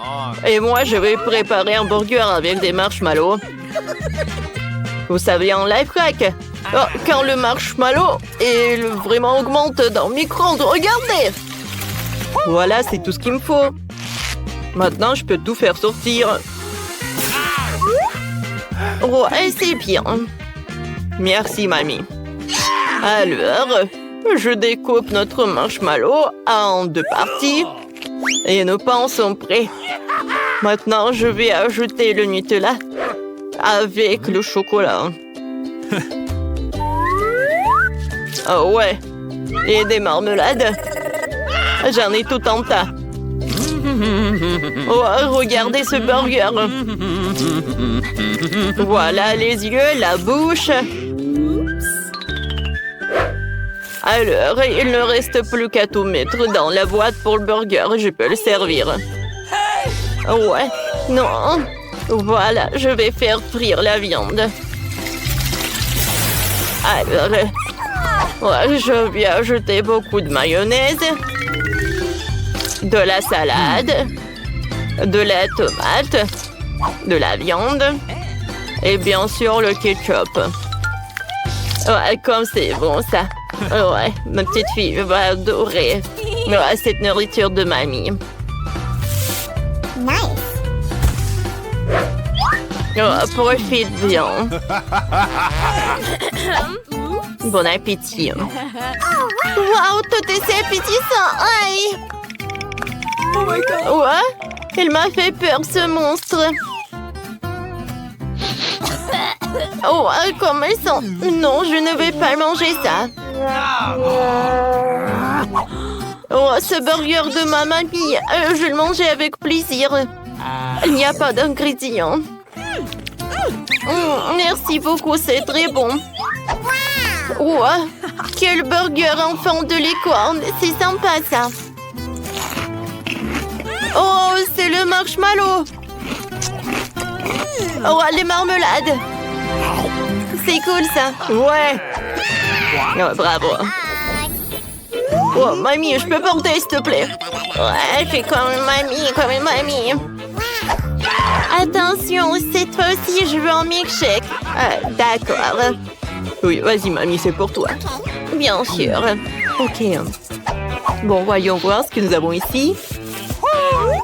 Et moi, je vais préparer un burger avec des marshmallows. Vous savez un life hack? Oh, quand le marshmallow vraiment augmente dans le micro-ondes, regardez! Voilà, c'est tout ce qu'il me faut. Maintenant, je peux tout faire sortir. Ouais, c'est bien. Merci, mamie. Alors, je découpe notre marshmallow en 2 parties. Et nos pains sont prêts. Maintenant, je vais ajouter le Nutella avec le chocolat. Oh ouais. Et des marmelades. J'en ai tout un tas. Oh, regardez ce burger. Voilà les yeux, la bouche. Alors, il ne reste plus qu'à tout mettre dans la boîte pour le burger. Je peux le servir. Ouais, non. Voilà, je vais faire frire la viande. Alors, ouais, je vais ajouter beaucoup de mayonnaise, de la salade, de la tomate, de la viande et bien sûr le ketchup. Ouais, comme c'est bon ça. Ouais, ma petite fille va adorer cette nourriture de mamie. Nice. Oh, profite bien. Bon appétit. Wow, tout est si appétissant. Aïe. Ouais, il m'a fait peur ce monstre. Oh, comme elles sont. Non, je ne vais pas manger ça. Oh, ce burger de ma mamie, je vais le manger avec plaisir. Il n'y a pas d'ingrédients. Merci beaucoup, c'est très bon. Oh, quel burger enfant de licorne, c'est sympa ça. Oh, c'est le marshmallow. Oh, les marmelades. C'est cool ça. Ouais. Oh, bravo. Oh, mamie, je peux porter s'il te plaît. Ouais, fais comme une mamie. Attention, cette fois-ci, je veux un milkshake. D'accord. Oui, vas-y, mamie, c'est pour toi. Bien sûr. Ok. Bon, voyons voir ce que nous avons ici.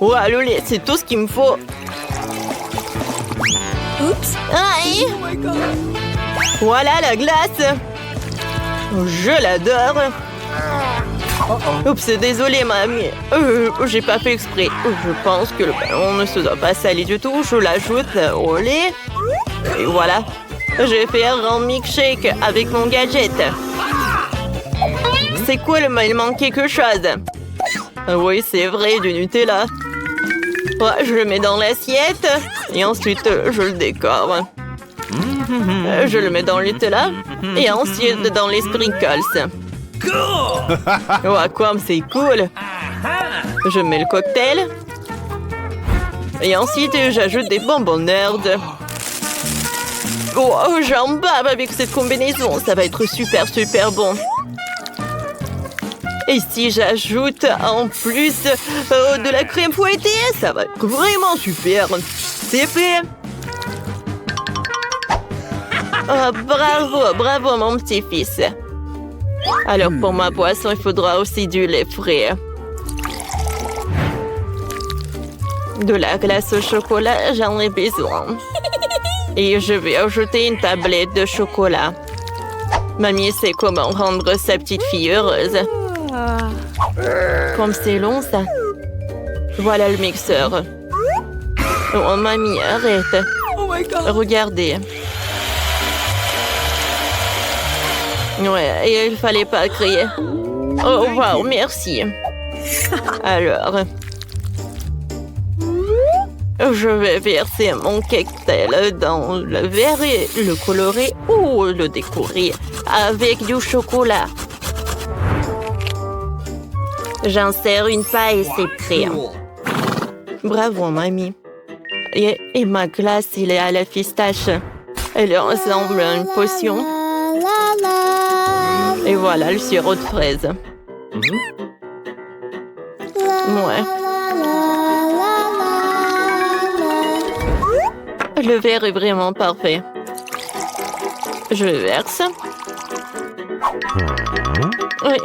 Oh, le lait, c'est tout ce qu'il me faut. Oups. Aïe. Voilà la glace. Je l'adore. Oups, désolée, mamie. J'ai pas fait exprès. Je pense que le ballon ne se doit pas salir du tout. Je l'ajoute au lait. Et voilà. Je vais faire un milkshake avec mon gadget. C'est cool, mais il manque quelque chose. Oui, c'est vrai, du Nutella. Ouais, je le mets dans l'assiette et ensuite je le décore. Je le mets dans le Nutella et ensuite dans les sprinkles. Ouais, quoi, c'est cool. Je mets le cocktail. Et ensuite, j'ajoute des bonbons nerd. Oh, j'en bave avec cette combinaison. Ça va être super, super bon. Et si j'ajoute en plus de la crème fouettée, ça va être vraiment super. C'est fait. Oh, bravo, bravo mon petit-fils. Alors pour ma boisson, il faudra aussi du lait frais. De la glace au chocolat, j'en ai besoin. Et je vais ajouter une tablette de chocolat. Mamie sait comment rendre sa petite fille heureuse. Comme c'est long, ça. Voilà le mixeur. Oh, mamie, arrête. Regardez. Ouais, et il fallait pas crier. Oh, wow, merci. Alors... je vais verser mon cocktail dans le verre et le colorer ou le décorer avec du chocolat. J'insère une paille et c'est prêt. Bravo, mamie. Et ma glace, il est à la pistache. Elle ressemble à une potion. Et voilà le sirop de fraise. Ouais. Le verre est vraiment parfait. Je verse.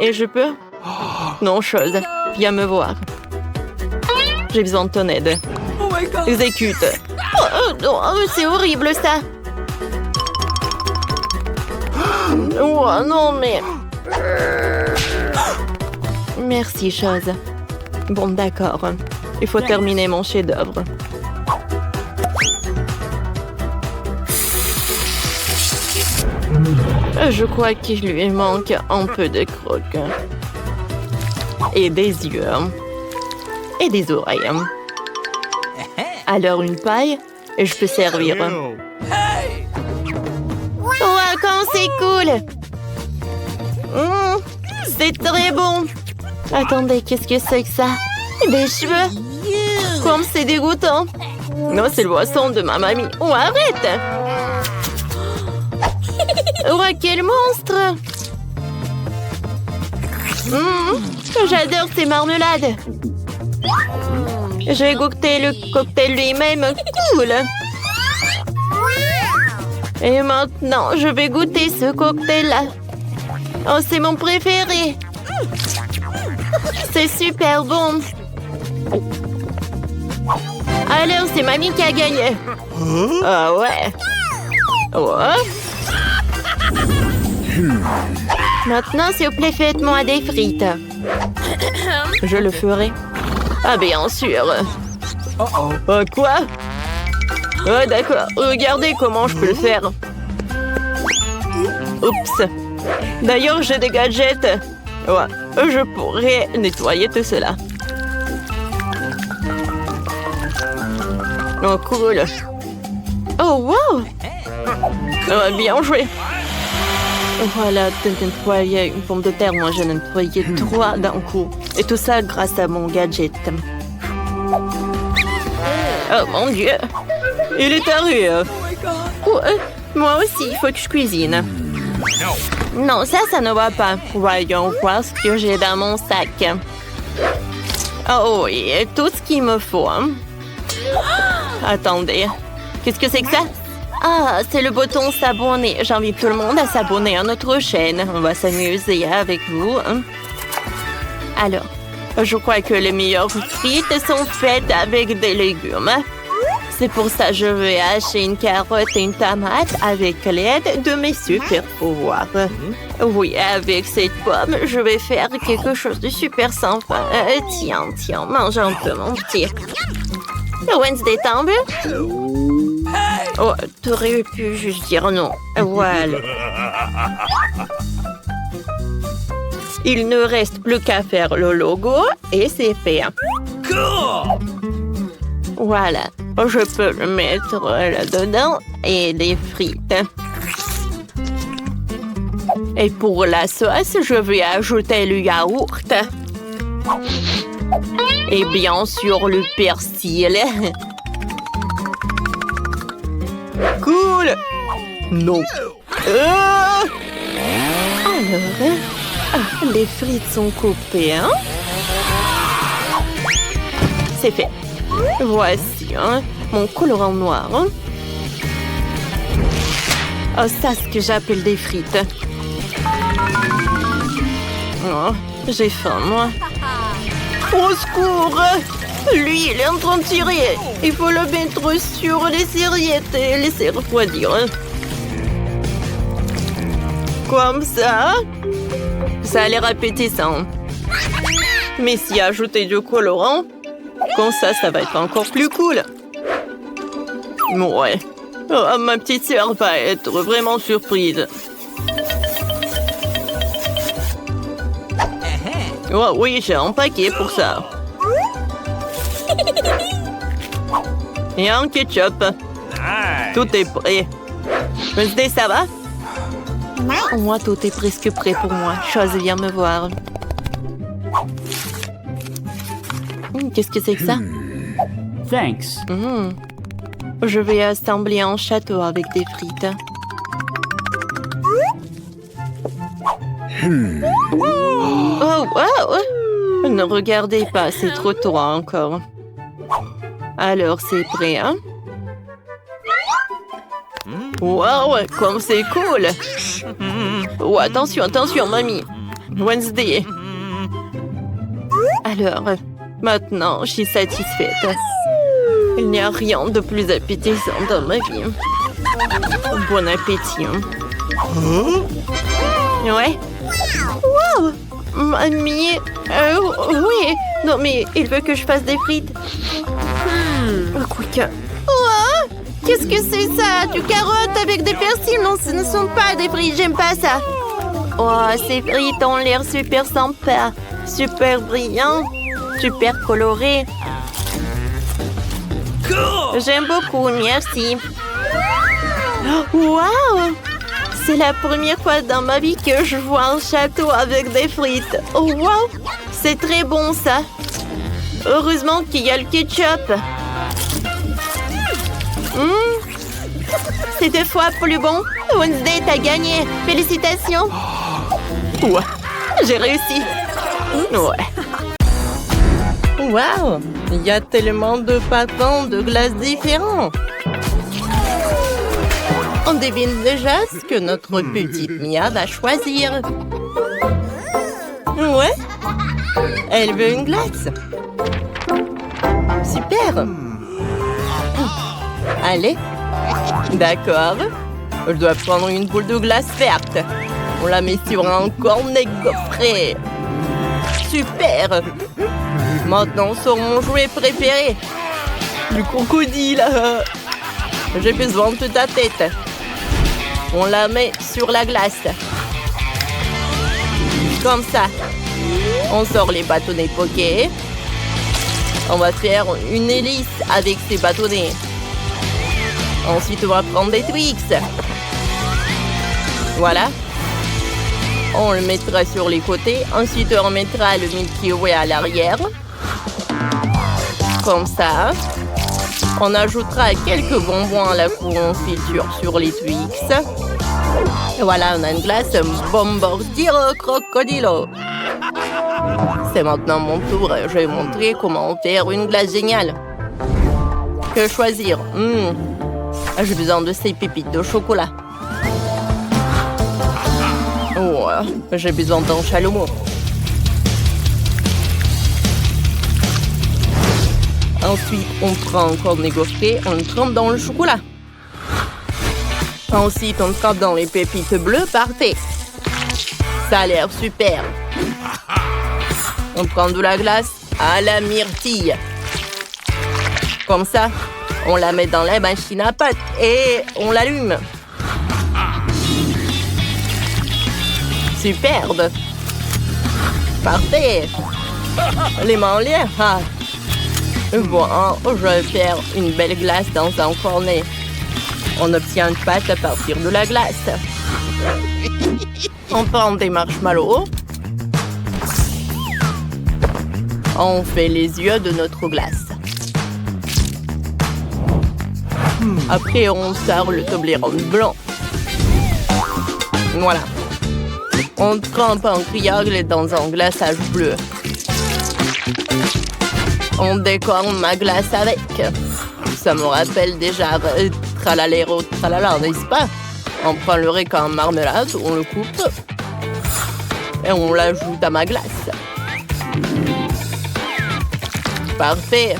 Et je peux... Non, chose. Viens me voir. J'ai besoin de ton aide. Exécute. Oh, non, c'est horrible, ça. Oh, non, mais... Merci, chose. Bon, d'accord. Il faut terminer mon chef-d'œuvre. Je crois qu'il lui manque un peu de croque. Et des yeux. Et des oreilles. Alors une paille, et je peux servir. Ew. Wow, comme c'est cool! C'est très bon! Attendez, qu'est-ce que c'est que ça? Des cheveux! Comme c'est dégoûtant! Non, c'est le boisson de ma mamie. Oh, arrête! Oh, quel monstre! J'adore ces marmelades! Je vais goûter le cocktail lui-même. Cool! Et maintenant, je vais goûter ce cocktail-là. Oh, c'est mon préféré! C'est super bon! Alors, c'est mamie qui a gagné. Ah ouais. Ouais. Maintenant, s'il vous plaît, faites-moi des frites. Je le ferai. Ah, bien sûr. Quoi? Oh, d'accord. Regardez comment je peux le faire. Oups. D'ailleurs, j'ai des gadgets. Ouais. Je pourrais nettoyer tout cela. Oh, cool. Oh, wow. Oh, bien joué. Voilà, de nettoyer une pomme de terre. Moi, j'ai nettoyé 3 d'un coup. Et tout ça grâce à mon gadget. Oh, mon Dieu. Il est arrivé. Oh, moi aussi, il faut que je cuisine. Non, ça ne va pas. Voyons voir ce que j'ai dans mon sac. Oh oui, tout ce qu'il me faut. Attendez, qu'est-ce que c'est que ça? Ah, c'est le bouton s'abonner. J'invite tout le monde à s'abonner à notre chaîne. On va s'amuser avec vous. Alors, je crois que les meilleures frites sont faites avec des légumes. C'est pour ça que je vais hacher une carotte et une tomate avec l'aide de mes super pouvoirs. Oui, avec cette pomme, je vais faire quelque chose de super sympa. Tiens, mange un peu, mon petit. Wednesday tombe. Oh, t'aurais pu juste dire non. Voilà. Il ne reste plus qu'à faire le logo et c'est fait. Voilà, je peux le mettre là-dedans et les frites. Et pour la sauce, je vais ajouter le yaourt. Et bien sûr, le persil. Cool! Non. Alors, les frites sont coupées, hein? C'est fait. Voici mon colorant noir. Oh, ça, c'est ce que j'appelle des frites. Oh, j'ai faim, moi. Au secours! Lui, il est en train de tirer. Il faut le mettre sur les serviettes et laisser refroidir. Comme ça. Ça a l'air appétissant. Mais si ajouter du colorant, comme ça va être encore plus cool. Ouais. Oh, ma petite sœur va être vraiment surprise. Oh oui, j'ai un paquet pour ça. Et un ketchup. Tout est prêt. Wednesday, ça va? Moi, tout est presque prêt pour moi. Chose, viens me voir. Qu'est-ce que c'est que ça? Thanks. Je vais assembler un château avec des frites. Oh, wow! Ne regardez pas, c'est trop tôt encore. Alors, c'est prêt, hein? Wow, comme c'est cool! Oh, attention, attention, mamie! Wednesday! Alors, maintenant, je suis satisfaite. Il n'y a rien de plus appétissant dans ma vie. Bon appétit. Ouais. Wow! Mamie! Oui! Non, mais il veut que je fasse des frites. Quick. Oh! Qu'est-ce que c'est ça? Du carotte avec des persils? Non, ce ne sont pas des frites, j'aime pas ça. Oh, ces frites ont l'air super sympas. Super brillants. Super colorés. J'aime beaucoup, merci. Wow! C'est la première fois dans ma vie que je vois un château avec des frites. Oh, wow! C'est très bon, ça. Heureusement qu'il y a le ketchup. C'est 2 fois plus bon. Wednesday, t'as gagné. Félicitations. Ouais, j'ai réussi. Ouais. Wow! Il y a tellement de patins de glace différents. On devine déjà ce que notre petite Mia va choisir. Ouais. Elle veut une glace. Super. Allez. D'accord. Je dois prendre une boule de glace verte. On la met sur un cornet gaufré. Super. Maintenant, sur mon jouet préféré. Le crocodile. J'ai besoin de ta tête. On la met sur la glace. Comme ça. On sort les bâtonnets Poké. On va faire une hélice avec ces bâtonnets. Ensuite, on va prendre des Twix. Voilà. On le mettra sur les côtés. Ensuite, on mettra le Milky Way à l'arrière. Comme ça. On ajoutera quelques bonbons à la confiture sur les Twix. Et voilà, on a une glace Bombardiro Crocodilo. C'est maintenant mon tour. Je vais montrer comment faire une glace géniale. Que choisir? J'ai besoin de ces pépites de chocolat. Oh, j'ai besoin d'un chalumeau. Ensuite, on prend un cornet gaufré, on le trempe dans le chocolat. Ensuite, on trempe dans les pépites bleues. Parfait. Ça a l'air super. On prend de la glace à la myrtille. Comme ça, on la met dans la machine à pâte et on l'allume. Superbe. Parfait. Les mains en l'air. Bon, je vais faire une belle glace dans un cornet. On obtient une pâte à partir de la glace. On prend des marshmallows. On fait les yeux de notre glace. Après, on sort le Toblerone blanc. Voilà. On trempe un triangle dans un glaçage bleu. On décore ma glace avec. Ça me rappelle déjà tralalero tralala, n'est-ce pas? On prend le récan en marmelade, on le coupe et on l'ajoute à ma glace. Parfait.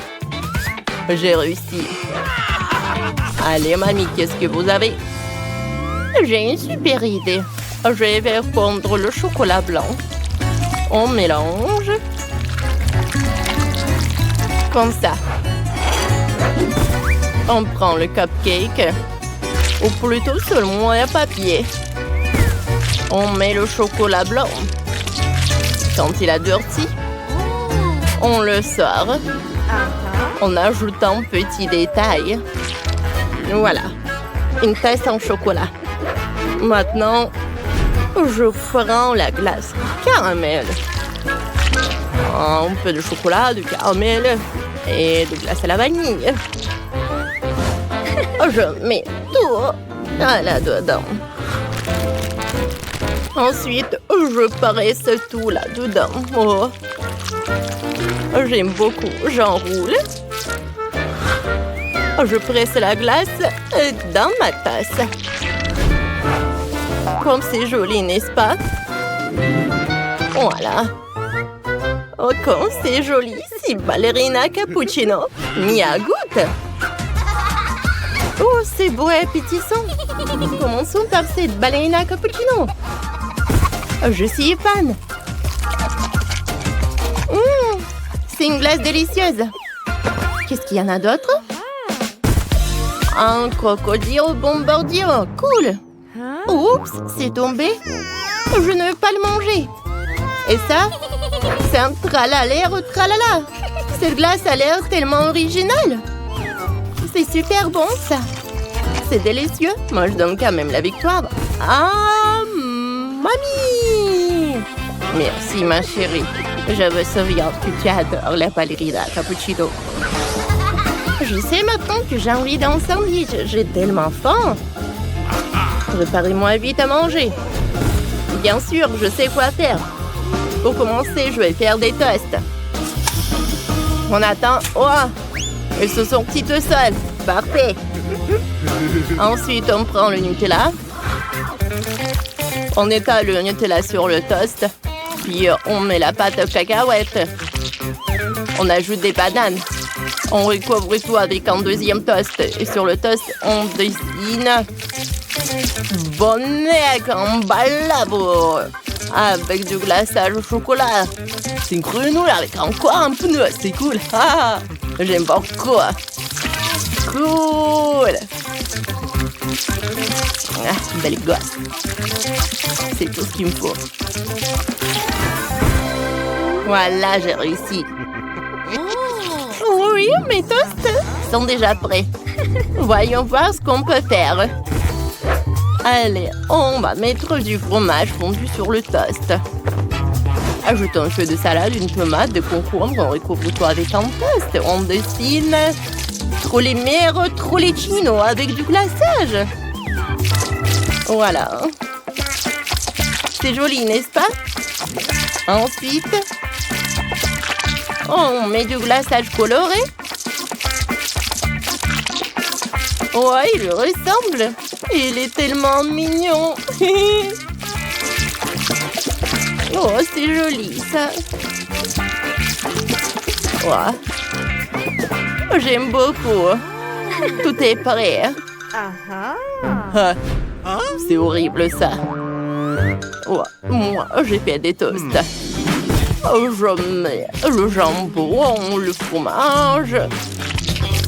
J'ai réussi. Allez, mamie, qu'est-ce que vous avez? J'ai une super idée. Je vais faire fondre le chocolat blanc. On mélange. Comme ça. On prend le cupcake. Ou plutôt seulement un papier. On met le chocolat blanc. Quand il a dirty, on le sort. En ajoutant petits détails. Voilà. Une tasse en chocolat. Maintenant, je prends la glace caramel. Un peu de chocolat, de caramel et de glace à la vanille. Je mets tout là-dedans. Ensuite, je presse tout là-dedans. Oh. J'aime beaucoup. J'enroule. Je presse la glace dans ma tasse. Comme c'est joli, n'est-ce pas? Voilà. Oh, comme c'est joli, c'est ballerina cappuccino. Mis à goutte. Oh, c'est beau et appétissant. Commençons par cette ballerina cappuccino. Je suis fan. C'est une glace délicieuse. Qu'est-ce qu'il y en a d'autre? Un crocodile bombardier. Cool. Oups, c'est tombé. Je ne veux pas le manger. Et ça, c'est un tralalère tralala. Cette glace a l'air tellement originale. C'est super bon, ça. C'est délicieux. Moi, je donne quand même la victoire. Ah, mamie! Merci, ma chérie. Je veux souvenir que tu adores la ballerina cappuccino. Je sais maintenant que j'ai envie d'un sandwich. J'ai tellement faim. Préparez-moi vite à manger. Bien sûr, je sais quoi faire. Pour commencer, je vais faire des toasts. On attend. Oh! Ils se sont petits tout seuls. Parfait. Ensuite, on prend le Nutella. On étale le Nutella sur le toast. Puis, on met la pâte aux cacahuètes. On ajoute des bananes. On recouvre tout avec un deuxième toast. Et sur le toast, on dessine bonnet en balabo avec du glaçage au chocolat. C'est une grenouille avec encore un pneu. C'est cool. Ah, j'aime beaucoup. Cool. Ah, belle gosse. C'est tout ce qu'il me faut. Voilà, j'ai réussi. Oui, mes toasts sont déjà prêts. Voyons voir ce qu'on peut faire. Allez, on va mettre du fromage fondu sur le toast. Ajoutons un peu de salade, une tomate, de concombre. On recouvre tout avec un toast. On dessine trollimero trollicino avec du glaçage. Voilà. C'est joli, n'est-ce pas? Ensuite, on met du glaçage coloré. Ouais, il lui ressemble. Il est tellement mignon. Oh, c'est joli, ça. Ouais. J'aime beaucoup. Tout est prêt. Ah, c'est horrible, ça. Ouais. Moi, j'ai fait des toasts. Je mets le jambon, le fromage.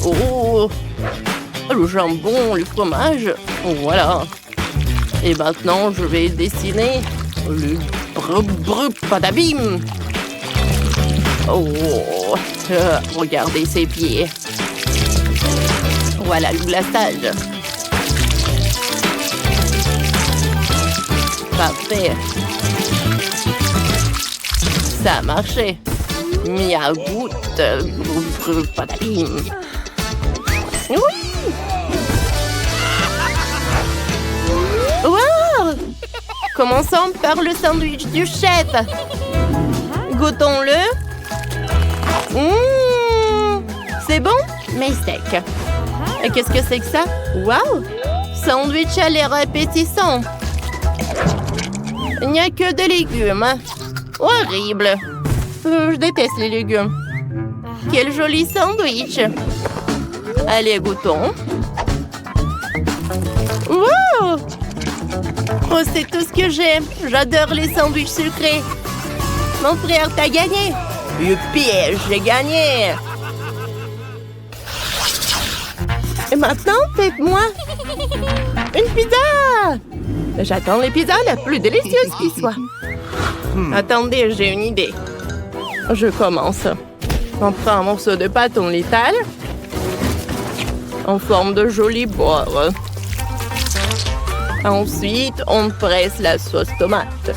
Oh, le jambon, le fromage. Voilà. Et maintenant, je vais dessiner le badabim. Oh, regardez ses pieds. Voilà le glaçage. Parfait. Ça a marché. Mia goûte. Patalim. Oui. Wow! Commençons par le sandwich du chef. Goûtons-le. C'est bon, mais sec. Et qu'est-ce que c'est que ça? Wow! Sandwich a l'air appétissant. Il n'y a que des légumes. Horrible. Je déteste les légumes. Quel joli sandwich. Allez, goûtons. Wow! Oh, c'est tout ce que j'aime. J'adore les sandwichs sucrés. Mon frère, t'as gagné. Youpi, j'ai gagné. Et maintenant, faites-moi une pizza. J'attends les pizzas la plus délicieuse qui soit. Attendez, j'ai une idée. Je commence. On prend un morceau de pâte, on l'étale en forme de joli beurre. Ensuite, on presse la sauce tomate.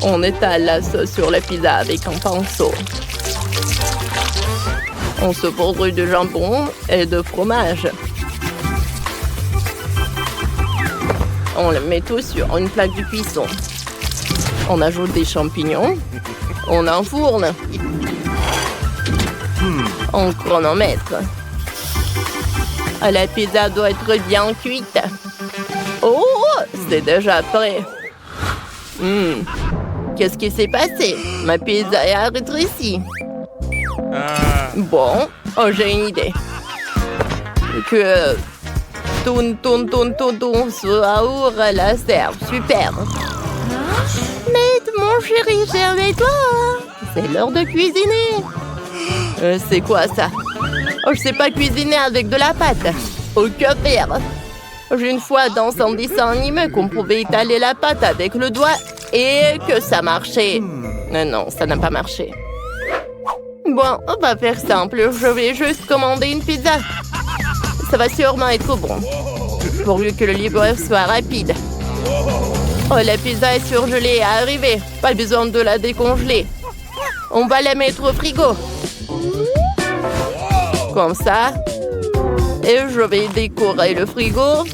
On étale la sauce sur la pizza avec un pinceau. On saupoudre de jambon et de fromage. On le met tout sur une plaque de cuisson. On ajoute des champignons. On enfourne. On chronomètre. La pizza doit être bien cuite. Oh, c'est déjà prêt. Qu'est-ce qui s'est passé? Ma pizza est rétrécie. Bon, j'ai une idée. Que tourne, Saour la serve. Super. Mais mon chéri, servez-toi. C'est l'heure de cuisiner. C'est quoi ça? Oh, je sais pas cuisiner avec de la pâte. Oh, que faire? J'ai une fois dans un dessin animé qu'on pouvait étaler la pâte avec le doigt et que ça marchait. Non, ça n'a pas marché. Bon, on va faire simple. Je vais juste commander une pizza. Ça va sûrement être bon. Pourvu que le livreur soit rapide. Oh, la pizza est surgelée et arrivée. Pas besoin de la décongeler. On va la mettre au frigo. Comme ça. Et je vais décorer le frigo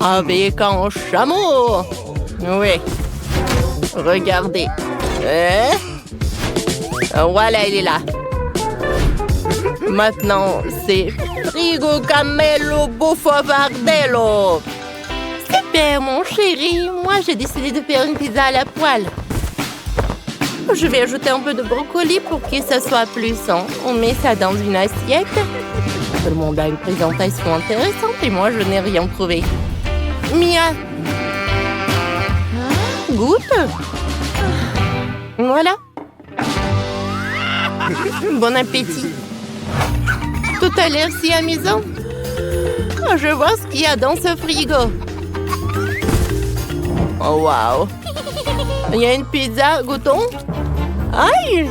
avec un chameau. Oui. Regardez. Voilà, il est là. Maintenant, c'est frigo camello buffo fardello. Super, mon chéri. Moi, j'ai décidé de faire une pizza à la poêle. Je vais ajouter un peu de brocoli pour que ça soit plus sain. On met ça dans une assiette. Tout le monde a une présentation intéressante et moi, je n'ai rien trouvé. Mia. Goûte. Voilà. Bon appétit. Tout a l'air si amusant. Je vois ce qu'il y a dans ce frigo. Oh, wow. Il y a une pizza, goûtons. Aïe!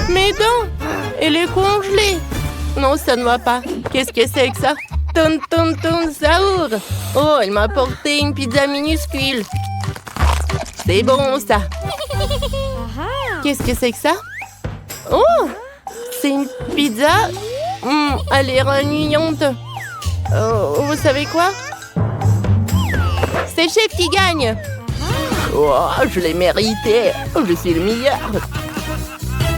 Mes dents! Elle est congelée. Non, ça ne va pas. Qu'est-ce que c'est que ça? Saour! Oh, elle m'a apporté une pizza minuscule. C'est bon, ça. Qu'est-ce que c'est que ça? Oh! C'est une pizza. Elle est ennuyante. Oh, vous savez quoi? C'est le chef qui gagne. Oh, je l'ai mérité. Je suis le meilleur.